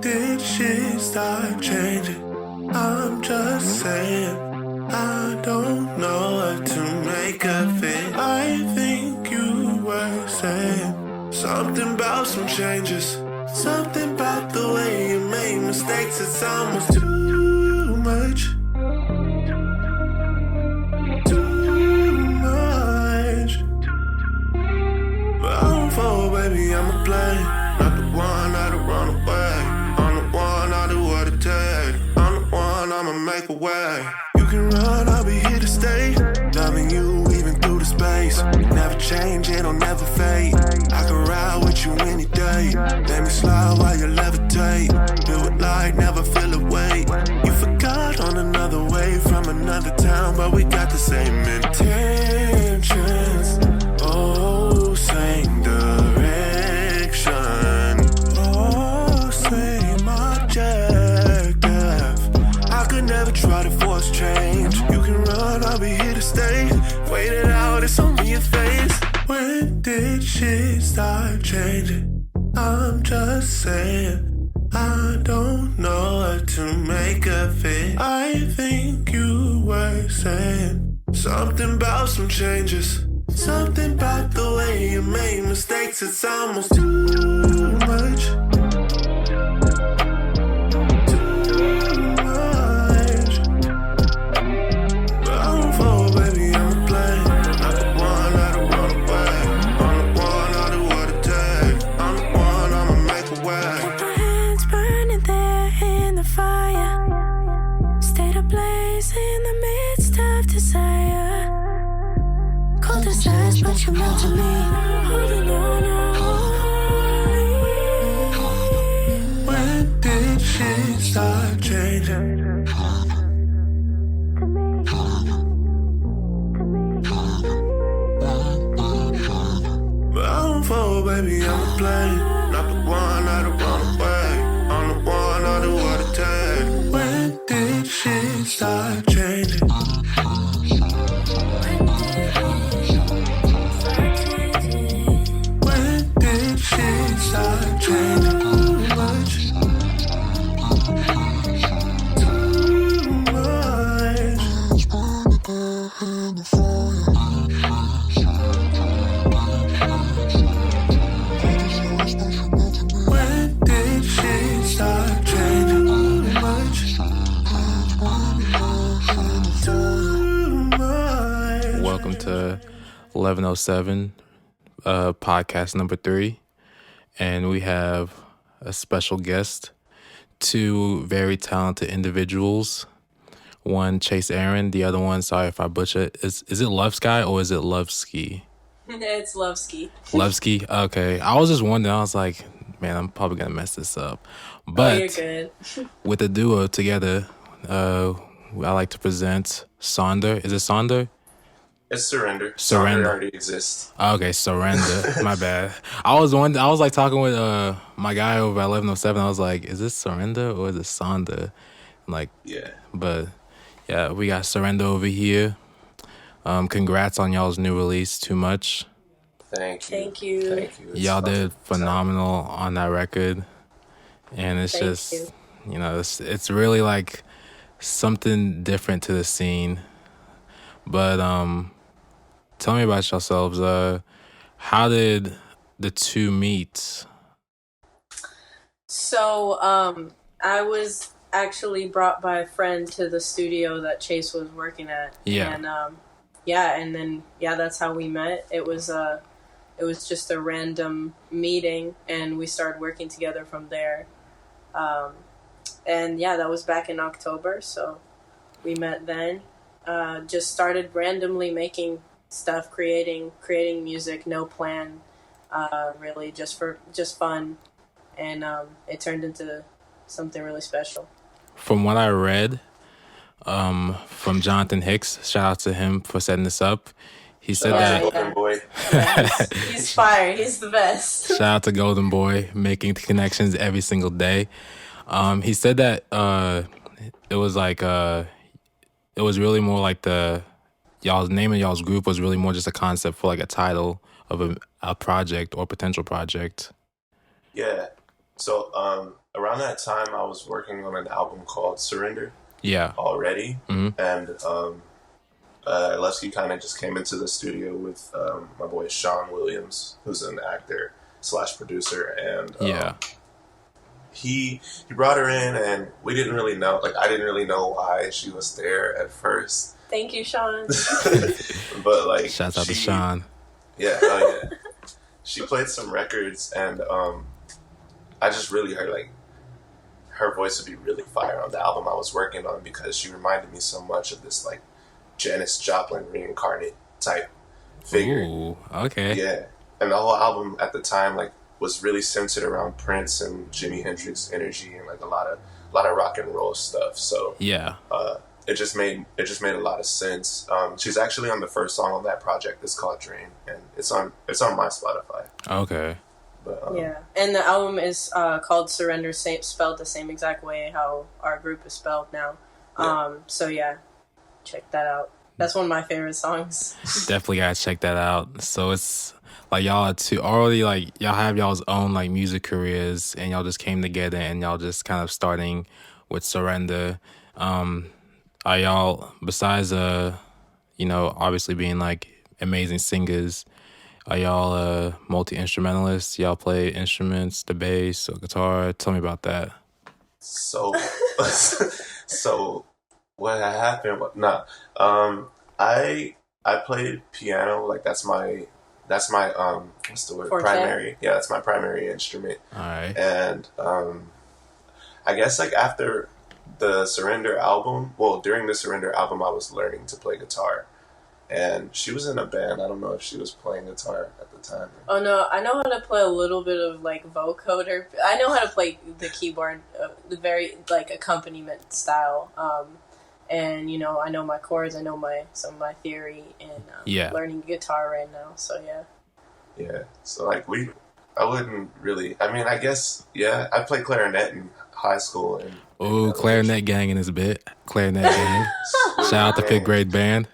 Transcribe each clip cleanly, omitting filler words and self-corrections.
did shit start changing? I'm just saying, I don't know what to make of it. I think you were saying something about some changes, something about the way you made mistakes. It's almost too much. Baby, I'm a play, not the one that'll run away. I'm the one, I'll do what it takes. I'm the one, I'ma make a way. You can run, I'll be here to stay. Loving you even through the space. Never change, it'll never fade. I can ride with you any day. Let me slide while you levitate. Do it like never feel a weight. You forgot on another way from another town, but we got the same intentions. Oh, same direction. Oh, same objective. I could never try to force change. You can run, I'll be here to stay. Wait it out, it's only a phase. When did shit start changing? I'm just saying, I don't know what to make of it. I think you were saying something about some changes, something about the way you made mistakes. It's almost too much. Too much. But I'm full, baby, I'm a play. Not the one that'll run away. I'm the one, I'll do what it takes. I'm the one, I'ma make a way. Kept my hands burning there in the fire. Stayed ablaze in the midst of desire. Cold as ice, but you melt to me. Holding on, when did shit start changing? But I'm full, baby, I'm a play. Not the one that'll run away. I'm the one, I'll do what it takes. When did shit start changing? When did shit start changing? Too much. Too much. When did shit start changing? Too much. Too much. Welcome to 1107, podcast number 3. And we have a special guest, two very talented individuals. One, Chase Aaron. The other one, sorry if I butcher it. Is it Lovesky or is it Lovesky? It's Lovesky. Lovesky? Okay. I was just wondering. I was like, man, I'm probably going to mess this up. But you're good. with the duo together, I like to present Sonder. Is it Sonder? It's Surrender. Surrender. Already exists. Okay, Surrender. My bad. I was like talking with my guy over at 1107. I was like, is this Surrender or is it Sonder? I'm like, Yeah. but yeah, we got Surrender over here. Congrats on y'all's new release, Too Much. Thank you. Thank you. Thank you. It's Y'all did fucking phenomenal on that record. And it's Thank just, you. it's really like something different to the scene. But tell me about yourselves. How did the two meet? So, I was actually brought by a friend to the studio that Chase was working at. Yeah. And then that's how we met. It was just a random meeting, and we started working together from there. And that was back in October, so we met then. Just started randomly making stuff, creating music, no plan, really, just fun, and it turned into something really special. From what I read, from Jonathan Hicks, shout out to him for setting this up. He said that Golden Boy. He's fire. He's the best. shout out to Golden Boy, making connections every single day. He said that it was like it was really more like y'all's name of y'all's group was really more just a concept for like a title of a project or potential project. Yeah. So around that time, I was working on an album called Surrender Yeah. already, Mhm. and Levski kind of just came into the studio with my boy Sean Williams, who's an actor / producer, and Yeah. he brought her in, and we didn't really know. Like, I didn't really know why she was there at first. Thank you, Sean. But like, Shouts out to Sean. Yeah, oh yeah. She played some records, and I just really heard like her voice would be really fire on the album I was working on, because she reminded me so much of this like Janis Joplin reincarnate type figure. Ooh, okay. Yeah, and the whole album at the time like was really centered around Prince and Jimi Hendrix energy and like a lot of rock and roll stuff. So Yeah. it just made a lot of sense. She's actually on the first song on that project. It's called Drain, and it's on my Spotify. Okay. But, Yeah, and the album is called Surrender, spelled the same exact way how our group is spelled now. Yeah. So yeah, check that out. That's one of my favorite songs. Definitely gotta check that out. So it's like y'all are already like y'all have y'all's own like music careers, and y'all just came together and y'all just kind of starting with Surrender. Are y'all, besides obviously being like amazing singers, are y'all multi-instrumentalists? Y'all play instruments, the bass or guitar? Tell me about that. So so what had happened? I played piano. Like that's my what's the word? Forte? Primary. Yeah, that's my primary instrument. All right. And I guess like after the Surrender album, during the Surrender album, I was learning to play guitar, and she was in a band. I don't know if she was playing guitar at the time. Oh no, I know how to play a little bit of like vocoder. I know how to play the keyboard, the very like accompaniment style. And I know my chords. I know some of my theory, and learning guitar right now. So yeah. Yeah. So like I wouldn't really. I mean, I guess I played clarinet in high school. And Ooh, clarinet gang in his bit. Clarinet gang. Shout out to fifth grade band.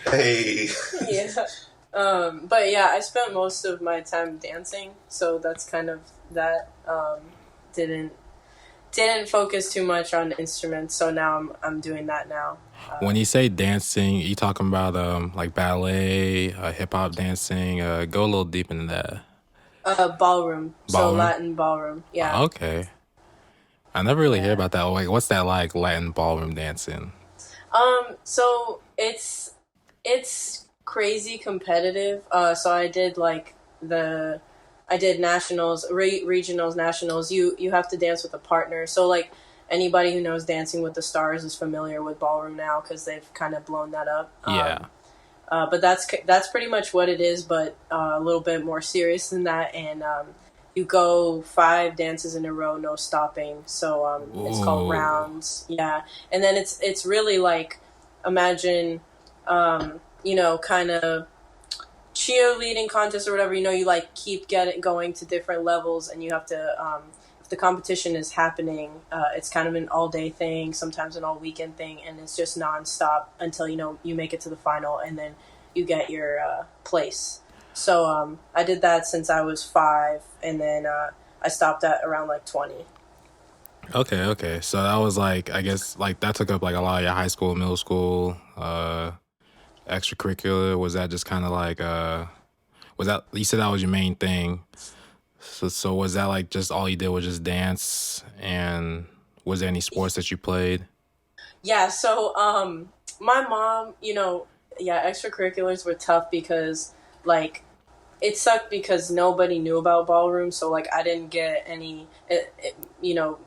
Hey. Yeah. But yeah, I spent most of my time dancing, so that's kind of that. Didn't focus too much on instruments, so now I'm doing that now. When you say dancing, you talking about like ballet, hip hop dancing? Go a little deep into that. Ballroom, so Latin ballroom. Yeah. Okay. I never really hear about that. Like, what's that like, Latin ballroom dancing? So it's crazy competitive. So I did nationals, regionals, nationals. You have to dance with a partner. So like anybody who knows Dancing with the Stars is familiar with ballroom now because they've kind of blown that up. Yeah. But that's pretty much what it is, but a little bit more serious than that. And you go 5 dances in a row, no stopping. So it's called rounds. Yeah, and then it's really like imagine kind of cheerleading contest or whatever. You like keep going to different levels, and you have to if the competition is happening, it's kind of an all day thing, sometimes an all weekend thing, and it's just nonstop until you make it to the final, and then you get your place. So I did that since I was 5, and then I stopped at around like 20. Okay. So that was like, I guess like that took up like a lot of your high school, middle school, extracurricular. Was that just kind of like was that, you said that was your main thing? So was that like just all you did was just dance, and was there any sports that you played? Yeah. So my mom, extracurriculars were tough because like it sucked because nobody knew about ballroom. So like I didn't get any,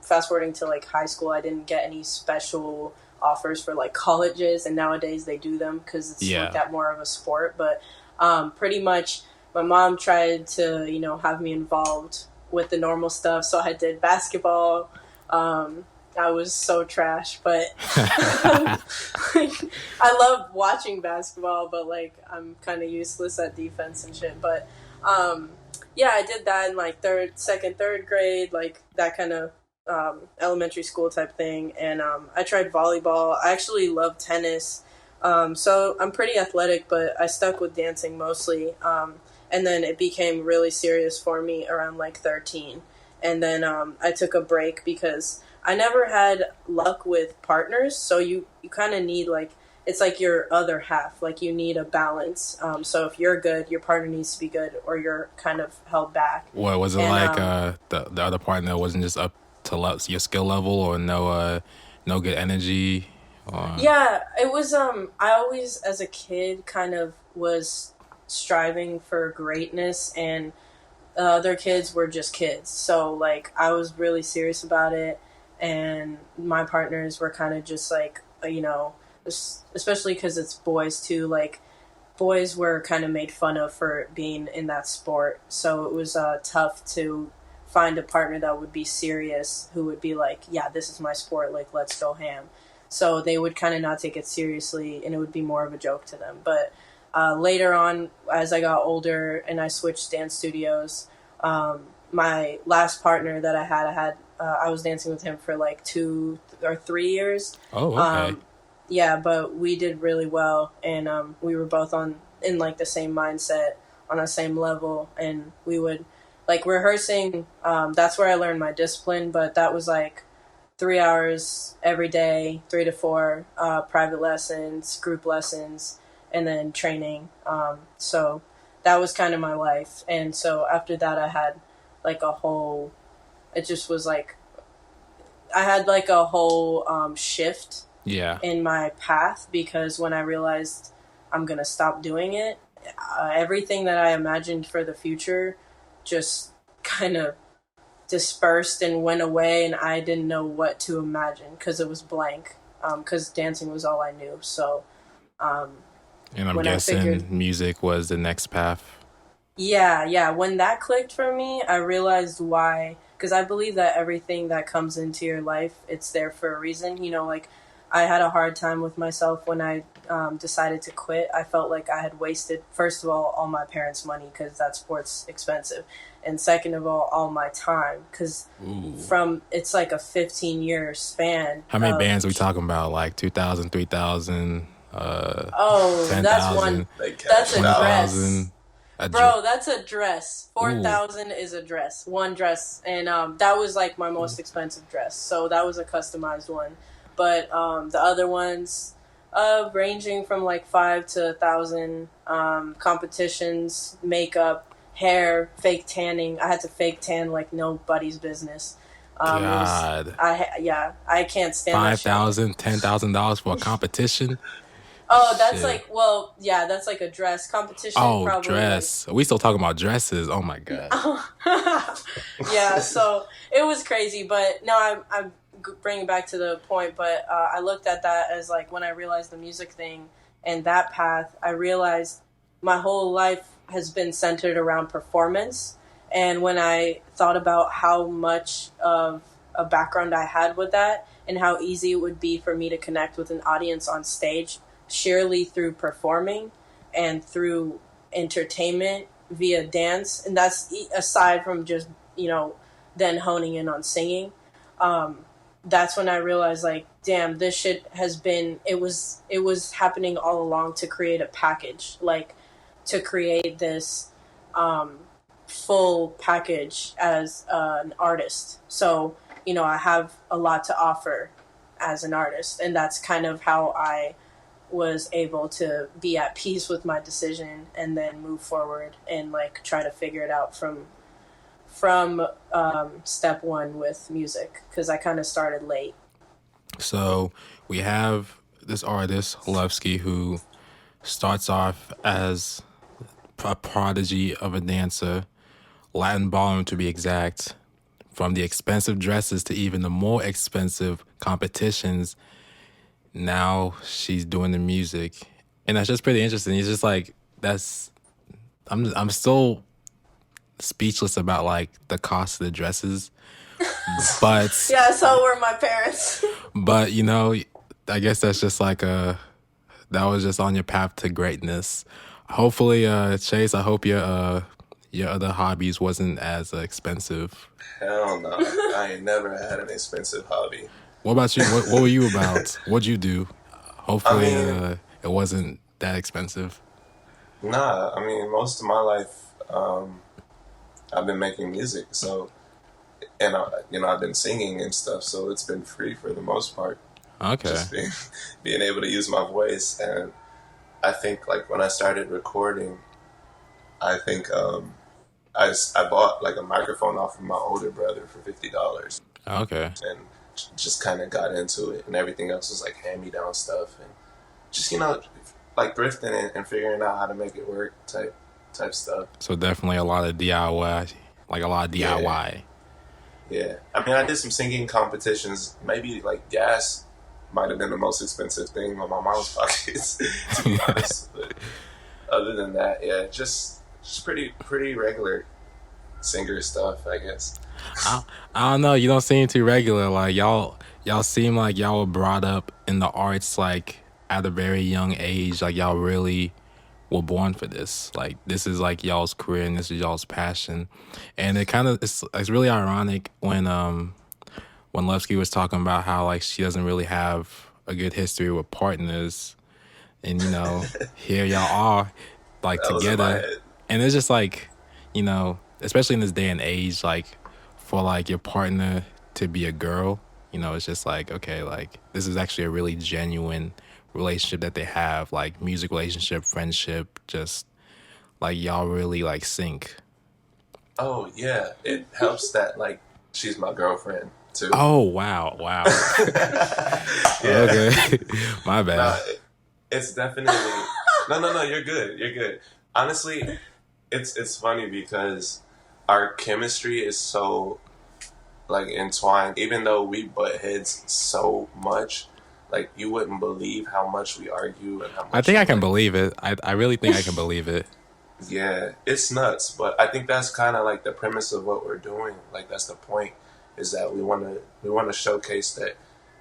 fast forwarding to like high school, I didn't get any special offers for like colleges, and nowadays they do them because it's looked at more of a sport. But pretty much my mom tried to, have me involved with the normal stuff. So I did basketball. I was so trash, but I love watching basketball, but like I'm kind of useless at defense and shit. But I did that in like second, third grade, like that kind of elementary school type thing. And I tried volleyball. I actually love tennis. So I'm pretty athletic, but I stuck with dancing mostly. And then it became really serious for me around like 13. and then I took a break because I never had luck with partners. So you kind of need like, it's like your other half. Like you need a balance. So if you're good, your partner needs to be good, or you're kind of held back. What was it like? The other partner wasn't just up to your skill level, or no good energy. Yeah, it was. I always, as a kid, kind of was striving for greatness, and other kids were just kids. So like I was really serious about it, and my partners were kind of just like, especially because it's boys too. Like boys were kind of made fun of for being in that sport, so it was tough to find a partner that would be serious, who would be like, yeah, this is my sport, like let's go ham. So they would kind of not take it seriously, and it would be more of a joke to them. But later on, as I got older and I switched dance studios, my last partner that I was dancing with him for like 2 or 3 years. Oh, okay. Yeah, but we did really well, and we were both in like the same mindset, on the same level, and we would like rehearsing. That's where I learned my discipline, but that was like 3 hours every day, 3 to 4 private lessons, group lessons, and then training. So that was kind of my life. And so after that, I had like it just was like, I had like a whole shift in my path, because when I realized I'm going to stop doing it, everything that I imagined for the future just kind of dispersed and went away, and I didn't know what to imagine because it was blank, because dancing was all I knew. So and I'm guessing music was the next path. Yeah, when that clicked for me, I realized why, because I believe that everything that comes into your life, it's there for a reason. Like I had a hard time with myself when I decided to quit. I felt like I had wasted, first of all my parents' money, because that sport's expensive. And second of all my time, because it's like a 15-year span. How many bands are we talking about? Like 2,000, 3,000, 10,000? That's one. That's a dress. Bro, that's a dress. 4,000 is a dress. One dress. And that was like my most expensive dress. So that was a customized one. But the other ones, ranging from like 5 to 1,000, competitions, makeup, hair, fake tanning. I had to fake tan like nobody's business. God. I can't stand $5,000, $10,000 for a competition. Oh, that's like, that's like a dress competition. Oh, probably dress. Are we still talking about dresses? Oh my God. Yeah, so it was crazy, but no, I'm bringing back to the point, but I looked at that as like, when I realized the music thing and that path, I realized my whole life has been centered around performance. And when I thought about how much of a background I had with that, and how easy it would be for me to connect with an audience on stage, sheerly through performing and through entertainment via dance, and that's aside from just then honing in on singing, that's when I realized, like, damn, this shit has been, it was happening all along, to create a package, like to create this full package as an artist. So I have a lot to offer as an artist, and that's kind of how I was able to be at peace with my decision, and then move forward and like try to figure it out from step one with music, because I kind of started late. So we have this artist Levski, who starts off as a prodigy of a dancer, Latin ballroom to be exact, from the expensive dresses to even the more expensive competitions. Now she's doing the music, and that's just pretty interesting. It's just like, I'm still speechless about like the cost of the dresses, but yeah, so were my parents. But I guess that's just like that was just on your path to greatness. Hopefully, Chase, I hope your other hobbies wasn't as expensive. Hell no, I ain't never had an expensive hobby. What about you? What were you about? What'd you do? Hopefully, it wasn't that expensive. Nah, most of my life, I've been making music. So and I've been singing and stuff, so it's been free for the most part. Okay. Just being able to use my voice. And I think like when I started recording, I think I bought like a microphone off of my older brother for $50, Okay. and just kind of got into it, and everything else was like hand me down stuff, and just like thrifting and figuring out how to make it work type stuff. So definitely a lot of DIY, like a lot of DIY. Yeah, I mean, I did some singing competitions. Maybe like gas might have been the most expensive thing on my mom's pockets, to be honest. But other than that, yeah, just pretty regular singer stuff, I guess. I don't know. You don't seem too regular. Like y'all seem like y'all were brought up in the arts like at a very young age. Like y'all really were born for this. Like this is like y'all's career and this is y'all's passion. And it kind of it's really ironic when Levski was talking about how like she doesn't really have a good history with partners, and here y'all are like That was in my together, head. and it's just like especially in this day and age, like for like your partner to be a girl, it's just like okay, like this is actually a really genuine relationship that they have, like music relationship, friendship, just like y'all really like sync. Oh yeah, it helps that like she's my girlfriend too. Oh wow. Yeah. Okay. My bad. Nah, it's definitely no. You're good. Honestly, it's funny because our chemistry is so like entwined. Even though we butt heads so much, like you wouldn't believe how much we argue and how much. I think I can believe it. I really think I can believe it. Yeah, it's nuts. But I think that's kind of like the premise of what we're doing. Like that's the point, is that we want to showcase that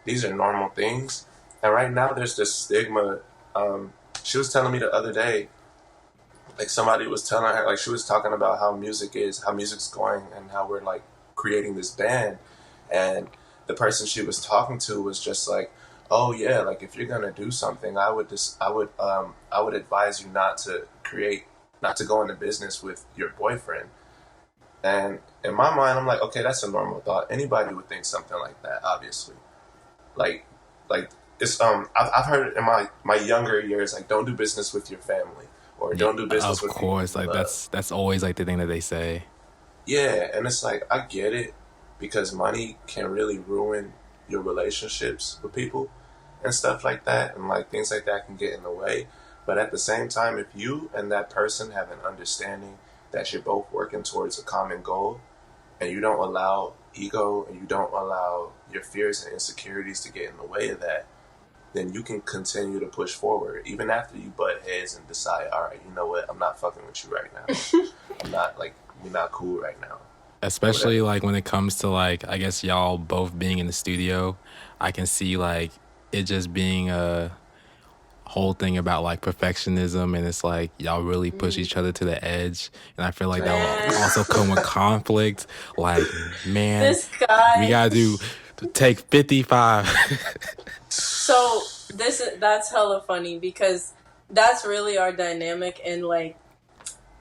these are normal things. And right now there's this stigma. She was telling me the other day, like somebody was telling her, like she was talking about how music's going, and how we're like creating this band. And the person she was talking to was just like, oh yeah, like if you're gonna do something, I would advise you not to go into business with your boyfriend. And in my mind, I'm like, okay, that's a normal thought. Anybody would think something like that, obviously. Like it's I've heard it in my younger years, like don't do business with your family, or don't do business with people. Of course, like that's always like the thing that they say. Yeah, and it's like I get it, because money can really ruin your relationships with people and stuff like that, and like things like that can get in the way. But at the same time, if you and that person have an understanding that you're both working towards a common goal, and you don't allow ego and you don't allow your fears and insecurities to get in the way of that, then you can continue to push forward even after you butt heads and decide, all right, you know what, I'm not fucking with you right now. I'm not like, we're not cool right now. Especially like when it comes to like, I guess y'all both being in the studio, I can see like it just being a whole thing about like perfectionism, and it's like y'all really push each other to the edge, and I feel like that will also come with conflict. Like, man, This guy. we gotta do take 55. So that's hella funny, because that's really our dynamic. And like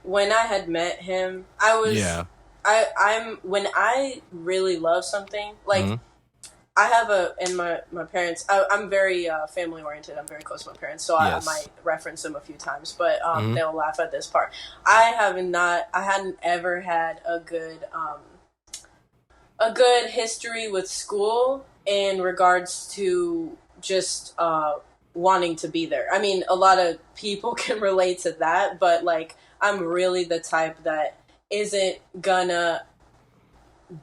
when I had met him, I was I'm when I really love something, like I have my parents, I'm very family oriented. I'm very close to my parents, so I might reference them a few times, but they'll laugh at this part. I hadn't ever had a good history with school in regards to just wanting to be there. I mean, a lot of people can relate to that, but like I'm really the type that isn't gonna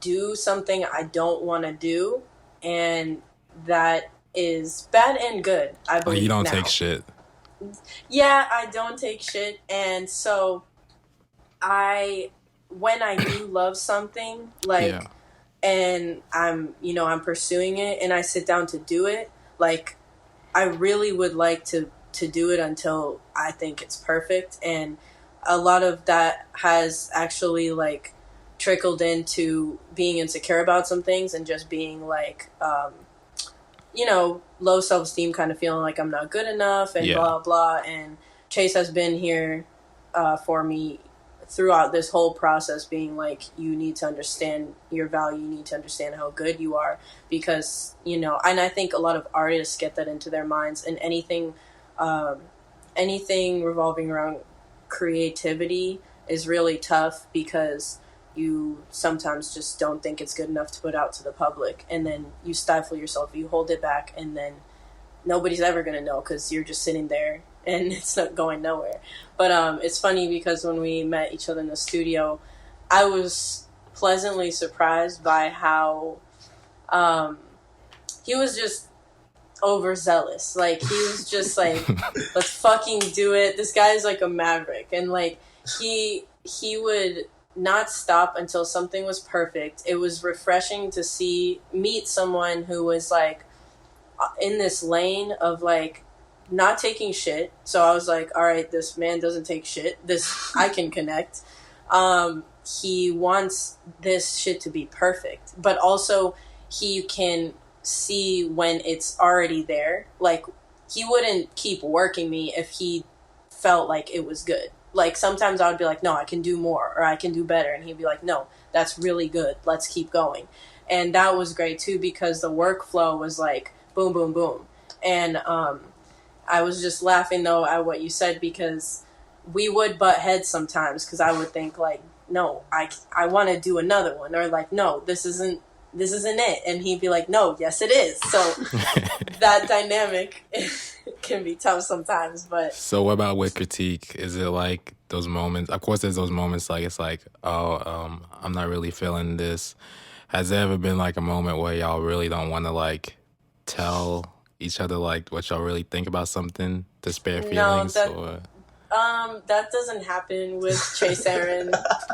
do something I don't want to do, and that is bad and good, I believe. You don't now. take shit. Yeah, I don't take shit, and so when I do love something, like, and I'm pursuing it, and I sit down to do it, like, I really would like to do it until I think it's perfect, and a lot of that has actually, like, trickled into being insecure about some things, and just being, like, low self-esteem, kind of feeling like I'm not good enough, and blah, blah, and Chase has been here for me throughout this whole process being like, you need to understand your value, you need to understand how good you are, because, you know, and I think a lot of artists get that into their minds, and anything revolving around creativity is really tough, because you sometimes just don't think it's good enough to put out to the public, and then you stifle yourself, you hold it back, and then nobody's ever going to know because you're just sitting there and it's not going nowhere. But it's funny because when we met each other in the studio, I was pleasantly surprised by how he was just overzealous. Like, he was just like, let's fucking do it. This guy is like a maverick. And like, he would not stop until something was perfect. It was refreshing to meet someone who was like in this lane of like not taking shit. So I was like, all right, this man doesn't take shit. This, I can connect. He wants this shit to be perfect, but also he can see when it's already there. Like, he wouldn't keep working me if he felt like it was good. Like, sometimes I would be like, no, I can do more, or I can do better. And he'd be like, no, that's really good. Let's keep going. And that was great too, because the workflow was like, boom, boom, boom. And I was just laughing though at what you said, because we would butt heads sometimes, because I would think like, no, I want to do another one, or like, no, this isn't it. And he'd be like, no, yes it is. So that dynamic can be tough sometimes. But so what about with critique? Is it like those moments? Of course there's those moments like, it's like, I'm not really feeling this. Has there ever been like a moment where y'all really don't want to like tell each other like what y'all really think about something to spare feelings? That doesn't happen with Chase Aaron.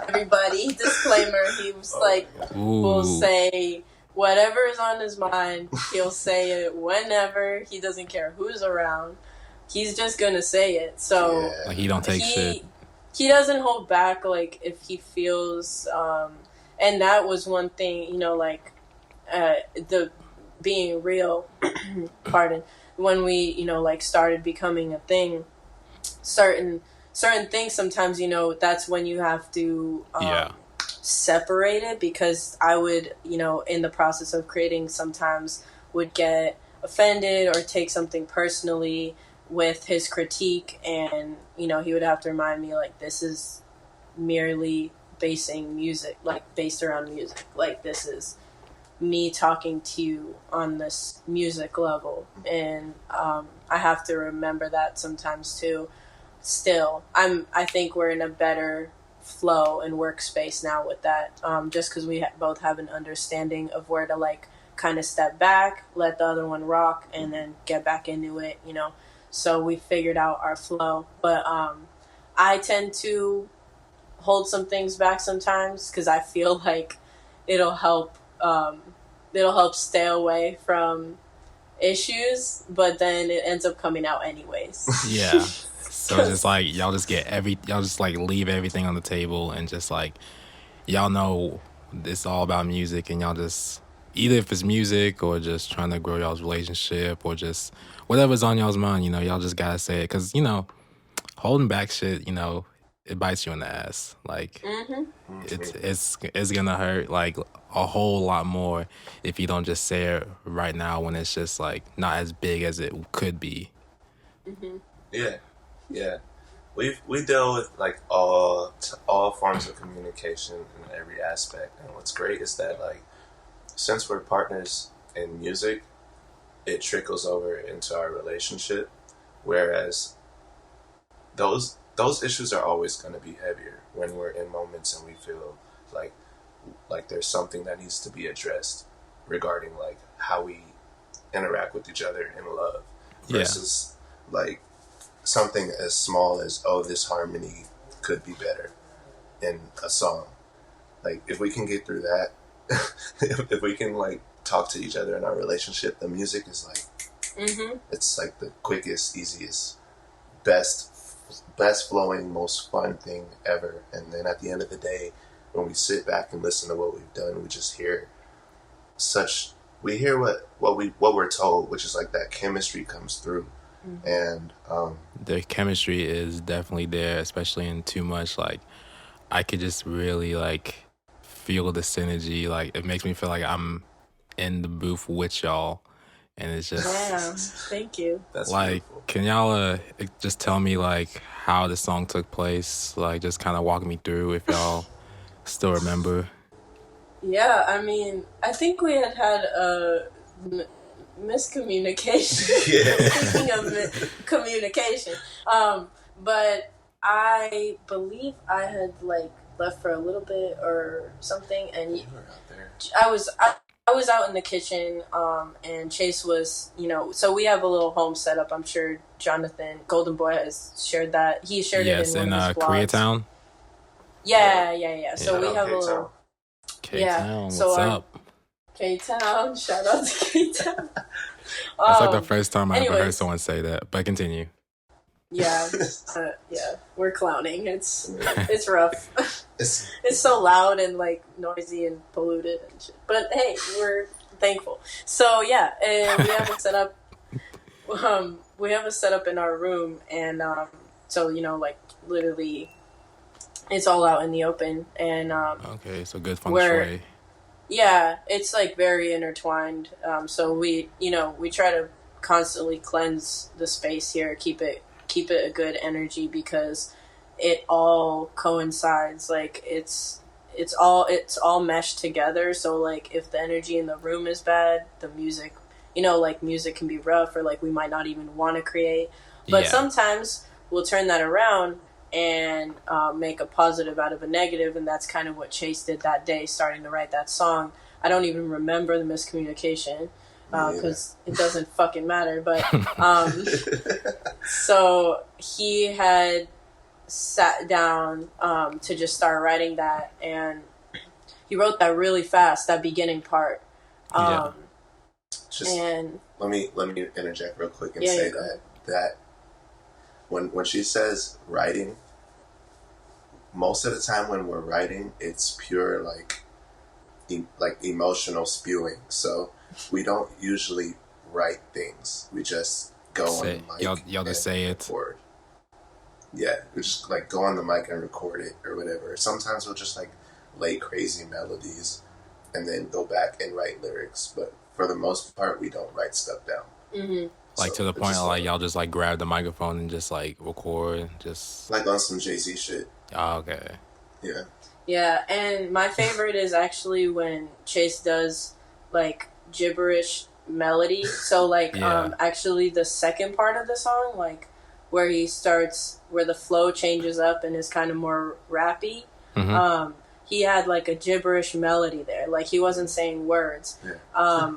Everybody, disclaimer, he was like, will say whatever is on his mind. He'll say it whenever. He doesn't care who's around. He's just gonna say it. So like, he don't take shit. He doesn't hold back, like, if he feels, and that was one thing, you know, like, the being real, pardon, when we, you know, like, started becoming a thing, certain things sometimes, you know, that's when you have to separate it, because I would, you know, in the process of creating, sometimes would get offended or take something personally with his critique, and, you know, he would have to remind me, like, this is merely based around music, like, this is me talking to you on this music level, and I have to remember that sometimes too. Still, I think we're in a better flow and workspace now with that, just because we both have an understanding of where to, like, kind of step back, let the other one rock, and then get back into it, you know. So we figured out our flow. But I tend to hold some things back sometimes, because I feel like it'll help stay away from issues, but then it ends up coming out anyways. Yeah. So it's just like y'all just like leave everything on the table, and just like, y'all know it's all about music, and y'all just, either if it's music or just trying to grow y'all's relationship or just whatever's on y'all's mind, you know, y'all just gotta say it, because, you know, holding back shit, you know, it bites you in the ass. Like, it's gonna hurt like a whole lot more if you don't just say it right now, when it's just like not as big as it could be. Yeah, we deal with like all forms of communication in every aspect, and what's great is that, like, since we're partners in music, it trickles over into our relationship, whereas those issues are always going to be heavier when we're in moments and we feel like there's something that needs to be addressed regarding like how we interact with each other in love, versus like something as small as, oh, this harmony could be better in a song. Like, if we can get through that, if we can like talk to each other in our relationship, the music is like, it's like the quickest, easiest, best flowing, most fun thing ever. And then at the end of the day, when we sit back and listen to what we've done, we just hear what we're told, which is like that chemistry comes through. And the chemistry is definitely there, especially in Too Much. Like, I could just really like feel the synergy. Like it makes me feel like I'm in the booth with y'all, and it's just Yeah, thank you. That's like, beautiful. can y'all just tell me like how the song took place? Like, just kind of walk me through if y'all still remember. Yeah, I mean, I think we had a miscommunication. Yeah. Speaking of communication, but I believe I had like left for a little bit or something, and You were out there. I was out in the kitchen, and Chase was, so we have a little home setup. I'm sure Jonathan Golden Boy has shared that. He shared Yes, it in one of his blogs. Koreatown. Yeah. So Shout we out have a K-Town. little K-Town, what's so up? K-Town. Shout out to K-Town. That's like the first time I ever heard anyways. someone say that. But continue. Yeah, we're clowning. It's rough. It's It's so loud and like noisy and polluted and shit. But hey, we're thankful. So yeah, and we have it set up. We have a setup in our room, and so like literally, it's all out in the open, and Okay, so good feng where- shui. yeah, it's like very intertwined. So we try to constantly cleanse the space here, keep it a good energy, because it all coincides. Like it's all meshed together. So like if the energy in the room is bad, the music, like music can be rough, or like we might not even want to create. But Yeah. sometimes we'll turn that around and make a positive out of a negative, and that's kind of what Chase did that day, starting to write that song. I don't even remember the miscommunication because it doesn't fucking matter. But so he had sat down to just start writing that, and he wrote that really fast, that beginning part. Yeah. just And let me interject real quick and Yeah, say yeah, go that when she says writing, most of the time when we're writing, it's pure like emotional spewing. So we don't usually write things. We just go on the mic. Y'all just and say it. record. Yeah, we just like go on the mic and record it or whatever. Sometimes we'll just like lay crazy melodies and then go back and write lyrics. But for the most part, we don't write stuff down. mhm. Like So to the it's point just like y'all just like grab the microphone and just like record, just like on some Jay-Z shit. okay. Yeah. Yeah, and my favorite is actually when Chase does like gibberish melody. So like Yeah. actually the second part of the song, like where he starts, where the flow changes up and is kind of more rappy. Mhm. He had like a gibberish melody there. Like he wasn't saying words. Yeah.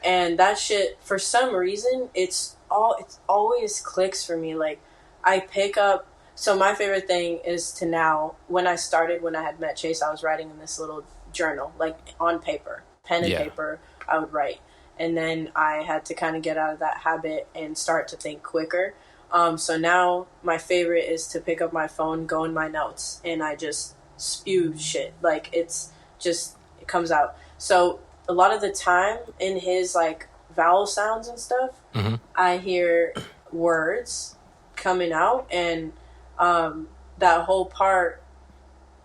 And that shit, for some reason, it's always clicks for me. Like I pick up. So my favorite thing is to now, when I had met Chase, I was writing in this little journal, like on paper, pen and Yeah. paper, I would write. And then I had to kind of get out of that habit and start to think quicker. So now my favorite is to pick up my phone, go in my notes, and I just spew shit. Like it comes out. So a lot of the time in his like vowel sounds and stuff, Mhm. I hear words coming out, and that whole part,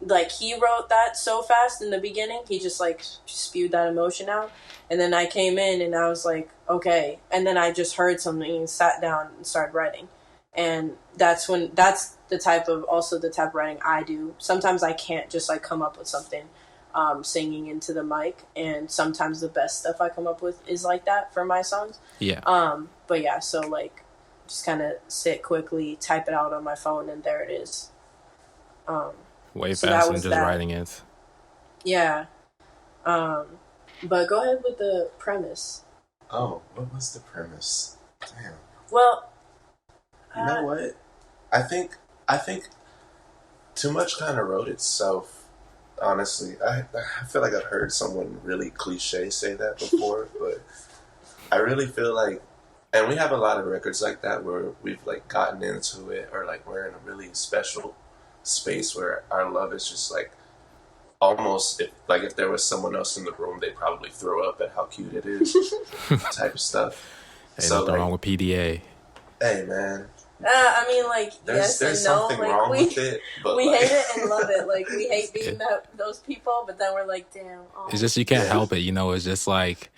like he wrote that so fast in the beginning, he just like spewed that emotion out, and then I came in and I was like, okay, and then I just heard something and sat down and started writing, and that's the type of writing I do. Sometimes I can't just like come up with something singing into the mic, and sometimes the best stuff I come up with is like that for my songs. Yeah. But yeah, so like just kind of sit quickly, type it out on my phone, and there it is. Way so that faster than was just that. writing it. Yeah. But go ahead with the premise. Oh, what was the premise? Damn. Well, You know what? I think Too Much kind of wrote itself. Honestly, I feel like I've heard someone really cliche say that before, but I really feel like, and we have a lot of records like that where we've like gotten into it, or like we're in a really special space where our love is just like almost if there was someone else in the room, they'd probably throw up at how cute it is, type of stuff. Ain't So nothing like, wrong with PDA. hey man, I mean, like, There's yes and no. something Like, wrong with it, but we like, hate it and love it. Like, we hate being Yeah. those people, but then we're like, damn. Oh. It's just you can't Yeah. help it, you know. It's just like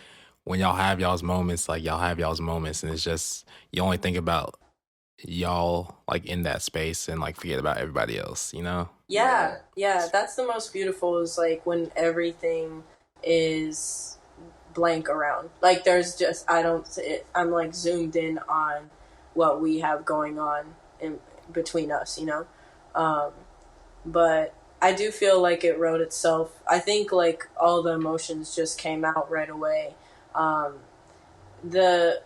when y'all have y'all's moments, like y'all have y'all's moments, and it's just you only think about y'all like in that space and like forget about everybody else, you know. Yeah. That's the most beautiful is like when everything is blank around. Like, there's just, I'm like zoomed in on what we have going on in between us, you know? But I do feel like it wrote itself. I think like all the emotions just came out right away. The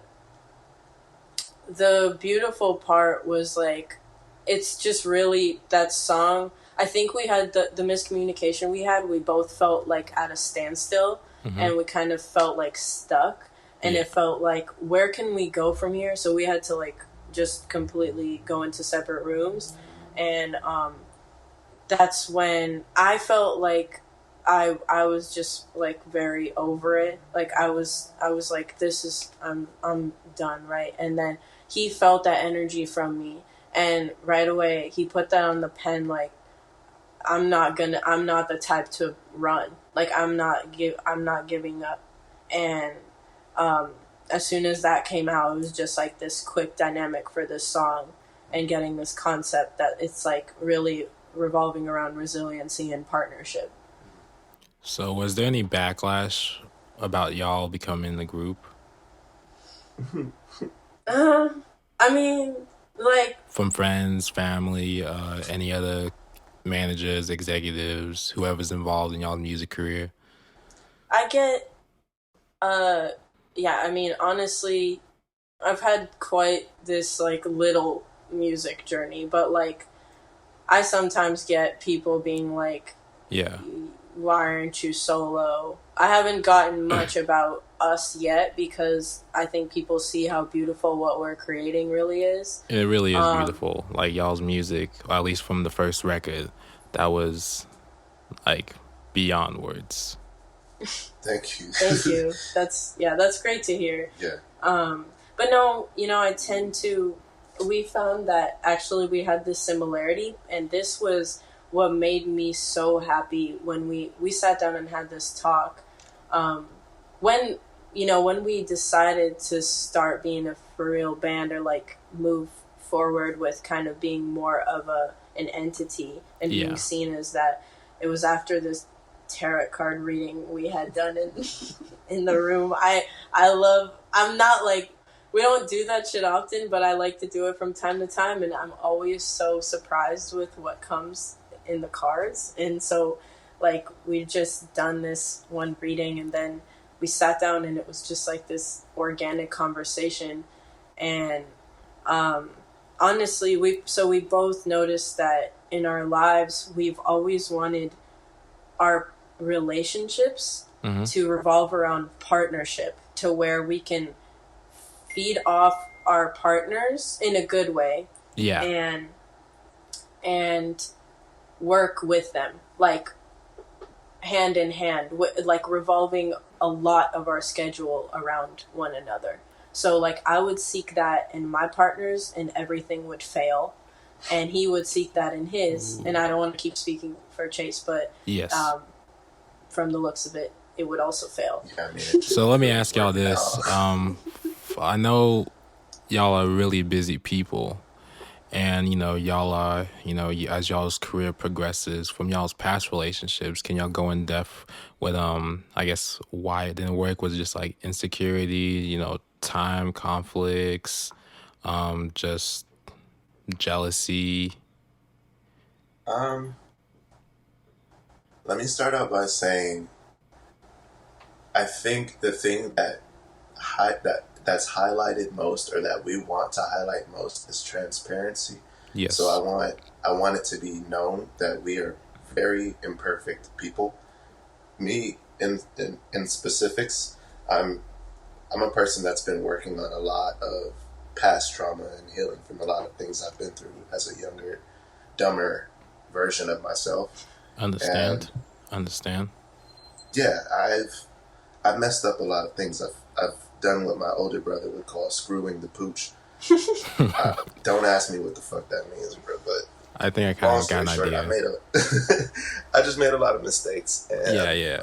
the beautiful part was like it's just really that song. I think we had the miscommunication we both felt like at a standstill, and we kind of felt like stuck, and it felt like where can we go from here, so we had to like just completely go into separate rooms, and that's when I felt like I was just like very over it. Like I was like, this is I'm done, right? And then he felt that energy from me, and right away he put that on the pen. Like I'm not the type to run. Like I'm not giving up. And as soon as that came out, it was just like this quick dynamic for this song, and getting this concept that it's like really revolving around resiliency and partnership. So was there any backlash about y'all becoming the group I mean, like, from friends, family, any other managers, executives, whoever's involved in y'all's music career? I get, yeah, I mean, honestly, I've had quite this, like, little music journey, but, like, I sometimes get people being like, Yeah. why aren't you solo? I haven't gotten much about us yet, because I think people see how beautiful what we're creating really is. It really is beautiful. Like y'all's music, or at least from the first record, that was like beyond words. Thank you. Thank you. That's great to hear. Yeah. But no, we found that actually we had this similarity, and this was what made me so happy when we sat down and had this talk. When we decided to start being a for real band, or like move forward with kind of being more of an entity and being seen as that, it was after this tarot card reading we had done in the room. I'm not like, we don't do that shit often, but I like to do it from time to time, and I'm always so surprised with what comes in the cards. And so like we just done this one reading, and then we sat down, and it was just like this organic conversation. And honestly, we both noticed that in our lives we've always wanted our relationships to revolve around partnership, to where we can feed off our partners in a good way, and work with them, like hand in hand, like revolving a lot of our schedule around one another. So like I would seek that in my partners, and everything would fail, and he would seek that in his. And I don't want to keep speaking for Chase, but yes, from the looks of it, it would also fail. Yeah, I mean, so let me ask y'all this. I know y'all are really busy people, and y'all are, as y'all's career progresses, from y'all's past relationships, can y'all go in depth with I guess why it didn't work? Was it just like insecurity, time conflicts, just jealousy? Let me start out by saying, I think the thing that's highlighted most, or that we want to highlight most, is transparency. Yes. So I want it to be known that we are very imperfect people. Me, in specifics, I'm a person that's been working on a lot of past trauma and healing from a lot of things I've been through as a younger, dumber version of myself. Understand. Yeah, I've messed up a lot of things. I've done what my older brother would call screwing the pooch, Don't ask me what the fuck that means, bro. But I think I kind of got an short, idea. I just made a lot of mistakes. And, Yeah.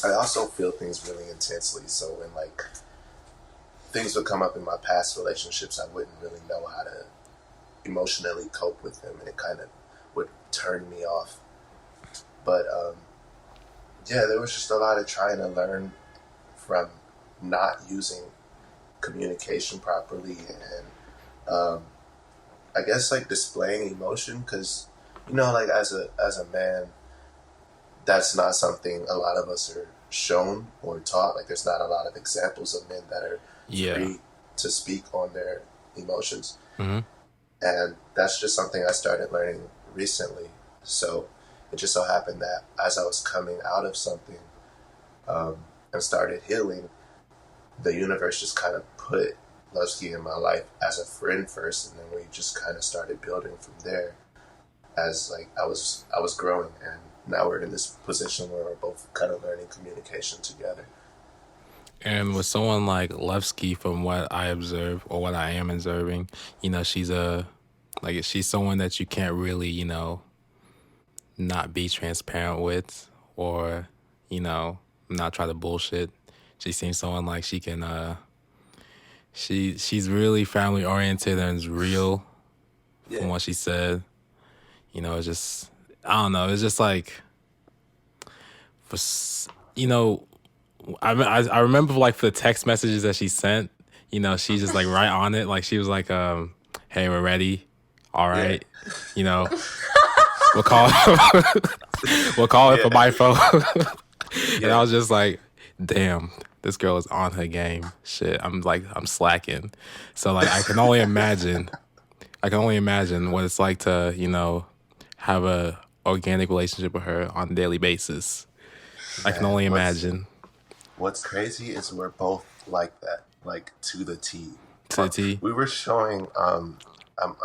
I also feel things really intensely. So when like things would come up in my past relationships, I wouldn't really know how to emotionally cope with them, and it kind of would turn me off. But yeah, there was just a lot of trying to learn from not using communication properly, and I guess like displaying emotion, because like as a man, that's not something a lot of us are shown or taught. Like there's not a lot of examples of men that are free to speak on their emotions. Mm-hmm. And that's just something I started learning recently. So it just so happened that as I was coming out of something and started healing, the universe just kind of put Levski in my life as a friend first, and then we just kind of started building from there. As like I was growing, and now we're in this position where we're both kind of learning communication together. And with someone like Levski, from what I observe or what I am observing, she's she's someone that you can't really, not be transparent with, or, not try to bullshit. She seems someone like she can, she's really family oriented and is real from what she said. It's just, I don't know. It's just like, I remember like for the text messages that she sent, she's just like right on it. Like she was like, hey, we're ready. All right. We'll call it for my phone. And I was just like, damn, this girl is on her game. Shit. I'm slacking. So like I can only imagine what it's like to, have a organic relationship with her on a daily basis. I can only imagine. What's crazy is we're both like that, like to the T. To the T. We were showing. I'm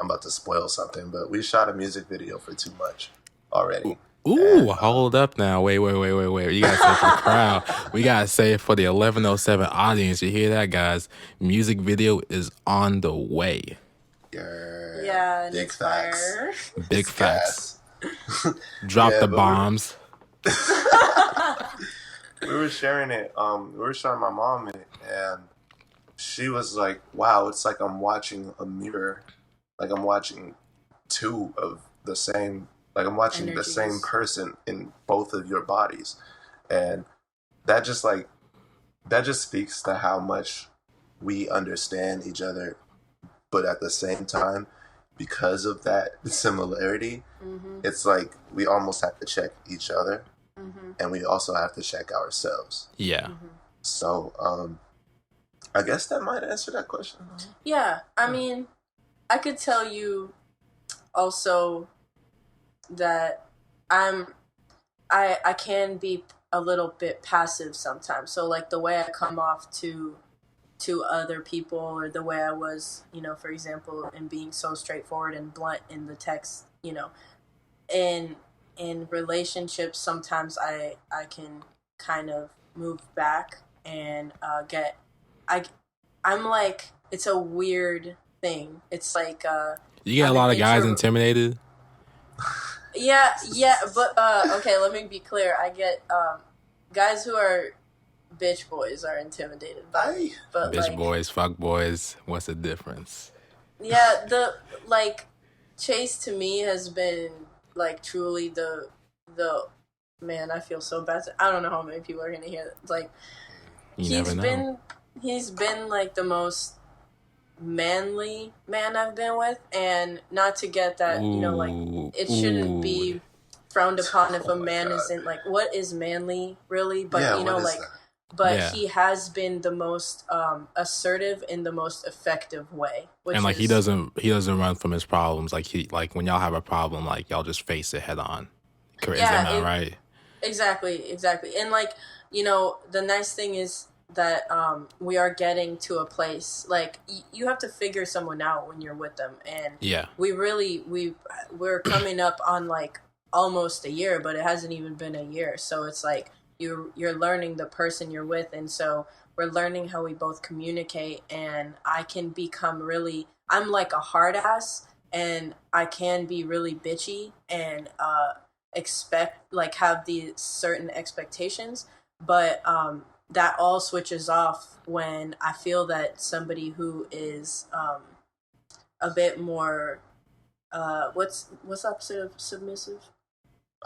about to spoil something, but we shot a music video for Too Much already. Ooh, hold up now. Wait. You gotta say it for the crowd. We gotta say it for the 1107 audience. You hear that, guys? Music video is on the way. Yeah. Big facts. Big facts. Drop the bombs. We were sharing it. We were showing my mom it, and she was like, "Wow, it's like I'm watching a mirror. Like I'm watching two of the same. Like I'm watching the same person in both of your bodies," and that just speaks to how much we understand each other, but at the same time, because of that similarity, it's like we almost have to check each other. And we also have to check ourselves. Yeah. So, I guess that might answer that question. Yeah. I mean, I could tell you also that I can be a little bit passive sometimes. So like the way I come off to other people, or the way I was, for example, in being so straightforward and blunt in the text, in relationships, sometimes I can kind of move back and I'm like, it's a weird thing. It's like you get a lot of guys intimidated. Yeah, but okay, let me be clear. I get guys who are bitch boys are intimidated by me. But bitch boys, fuck boys, what's the difference? Yeah, the Chase to me has been like truly the man. I feel so bad. I don't know how many people are gonna hear that. Like he's been like the most manly man I've been with, and not to get that it shouldn't be frowned upon if a man isn't like, what is manly really, but he has been the most assertive in the most effective way, and like he doesn't run from his problems. Like when y'all have a problem, like y'all just face it head on. Is that not right? Exactly. And like, the nice thing is that we are getting to a place, like you have to figure someone out when you're with them, and we're coming up on like almost a year, but it hasn't even been a year, so it's like you're learning the person you're with, and so we're learning how we both communicate, and I can become really, I'm like a hard ass, and I can be really bitchy and expect, like, have these certain expectations, but that all switches off when I feel that somebody who is a bit more what's opposite of submissive?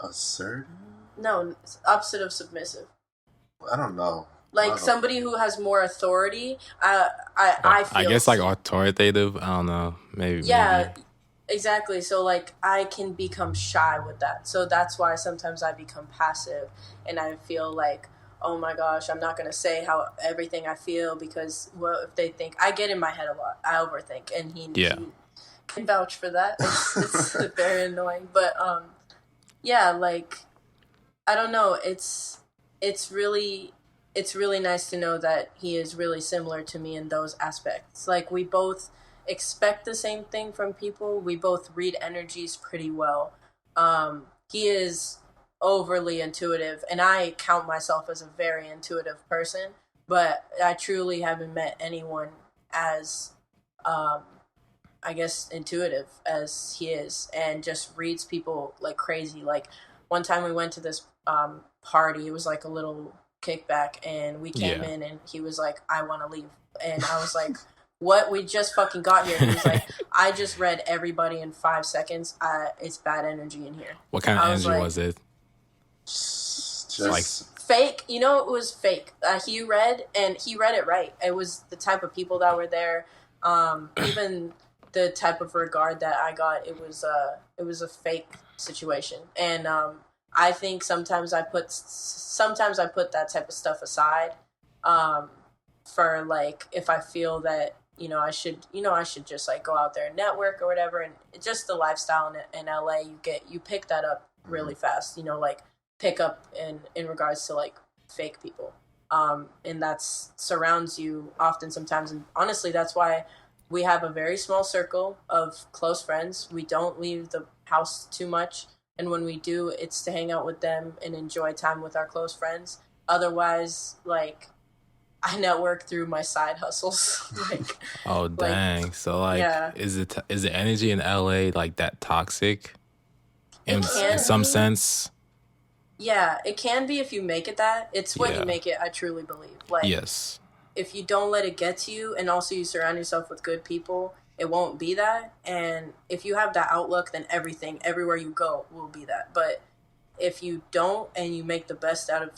Assert? No, opposite of submissive. I don't know. Like somebody who has more authority. I feel, I guess like authoritative. I don't know. Maybe. Yeah, exactly. So like I can become shy with that. So that's why sometimes I become passive, and I feel like, oh my gosh, I'm not gonna say how everything I feel, because what if they think I get in my head a lot? I overthink, and he can vouch for that. It's very annoying, but yeah, like I don't know. It's really nice to know that he is really similar to me in those aspects. Like we both expect the same thing from people. We both read energies pretty well. He is overly intuitive, and I count myself as a very intuitive person, but I truly haven't met anyone as I guess intuitive as he is, and just reads people like crazy. Like one time we went to this party, it was like a little kickback, and we came in and he was like, I want to leave, and I was like, what? We just fucking got here. He was like, I just read everybody in 5 seconds. It's bad energy in here. What kind of energy was it? Just like fake. You know, it was fake. He read it right. It was the type of people that were there. Even the type of regard that I got, it was a fake situation, and I think sometimes I put that type of stuff aside, for like if I feel that I should just like go out there and network or whatever, and just the lifestyle in LA, you pick that up really fast, like pick up in regards to like fake people, and that's surrounds you often sometimes, and honestly that's why we have a very small circle of close friends. We don't leave the house too much. And when we do, it's to hang out with them and enjoy time with our close friends. Otherwise, like, I network through my side hustles. Like, oh dang! So like, is the energy in LA like that toxic? In some sense. Yeah, it can be if you make it that. It's when you make it, I truly believe. Like, yes. If you don't let it get to you, and also you surround yourself with good people, it won't be that. And if you have that outlook, then everything, everywhere you go, will be that. But if you don't, and you make the best out of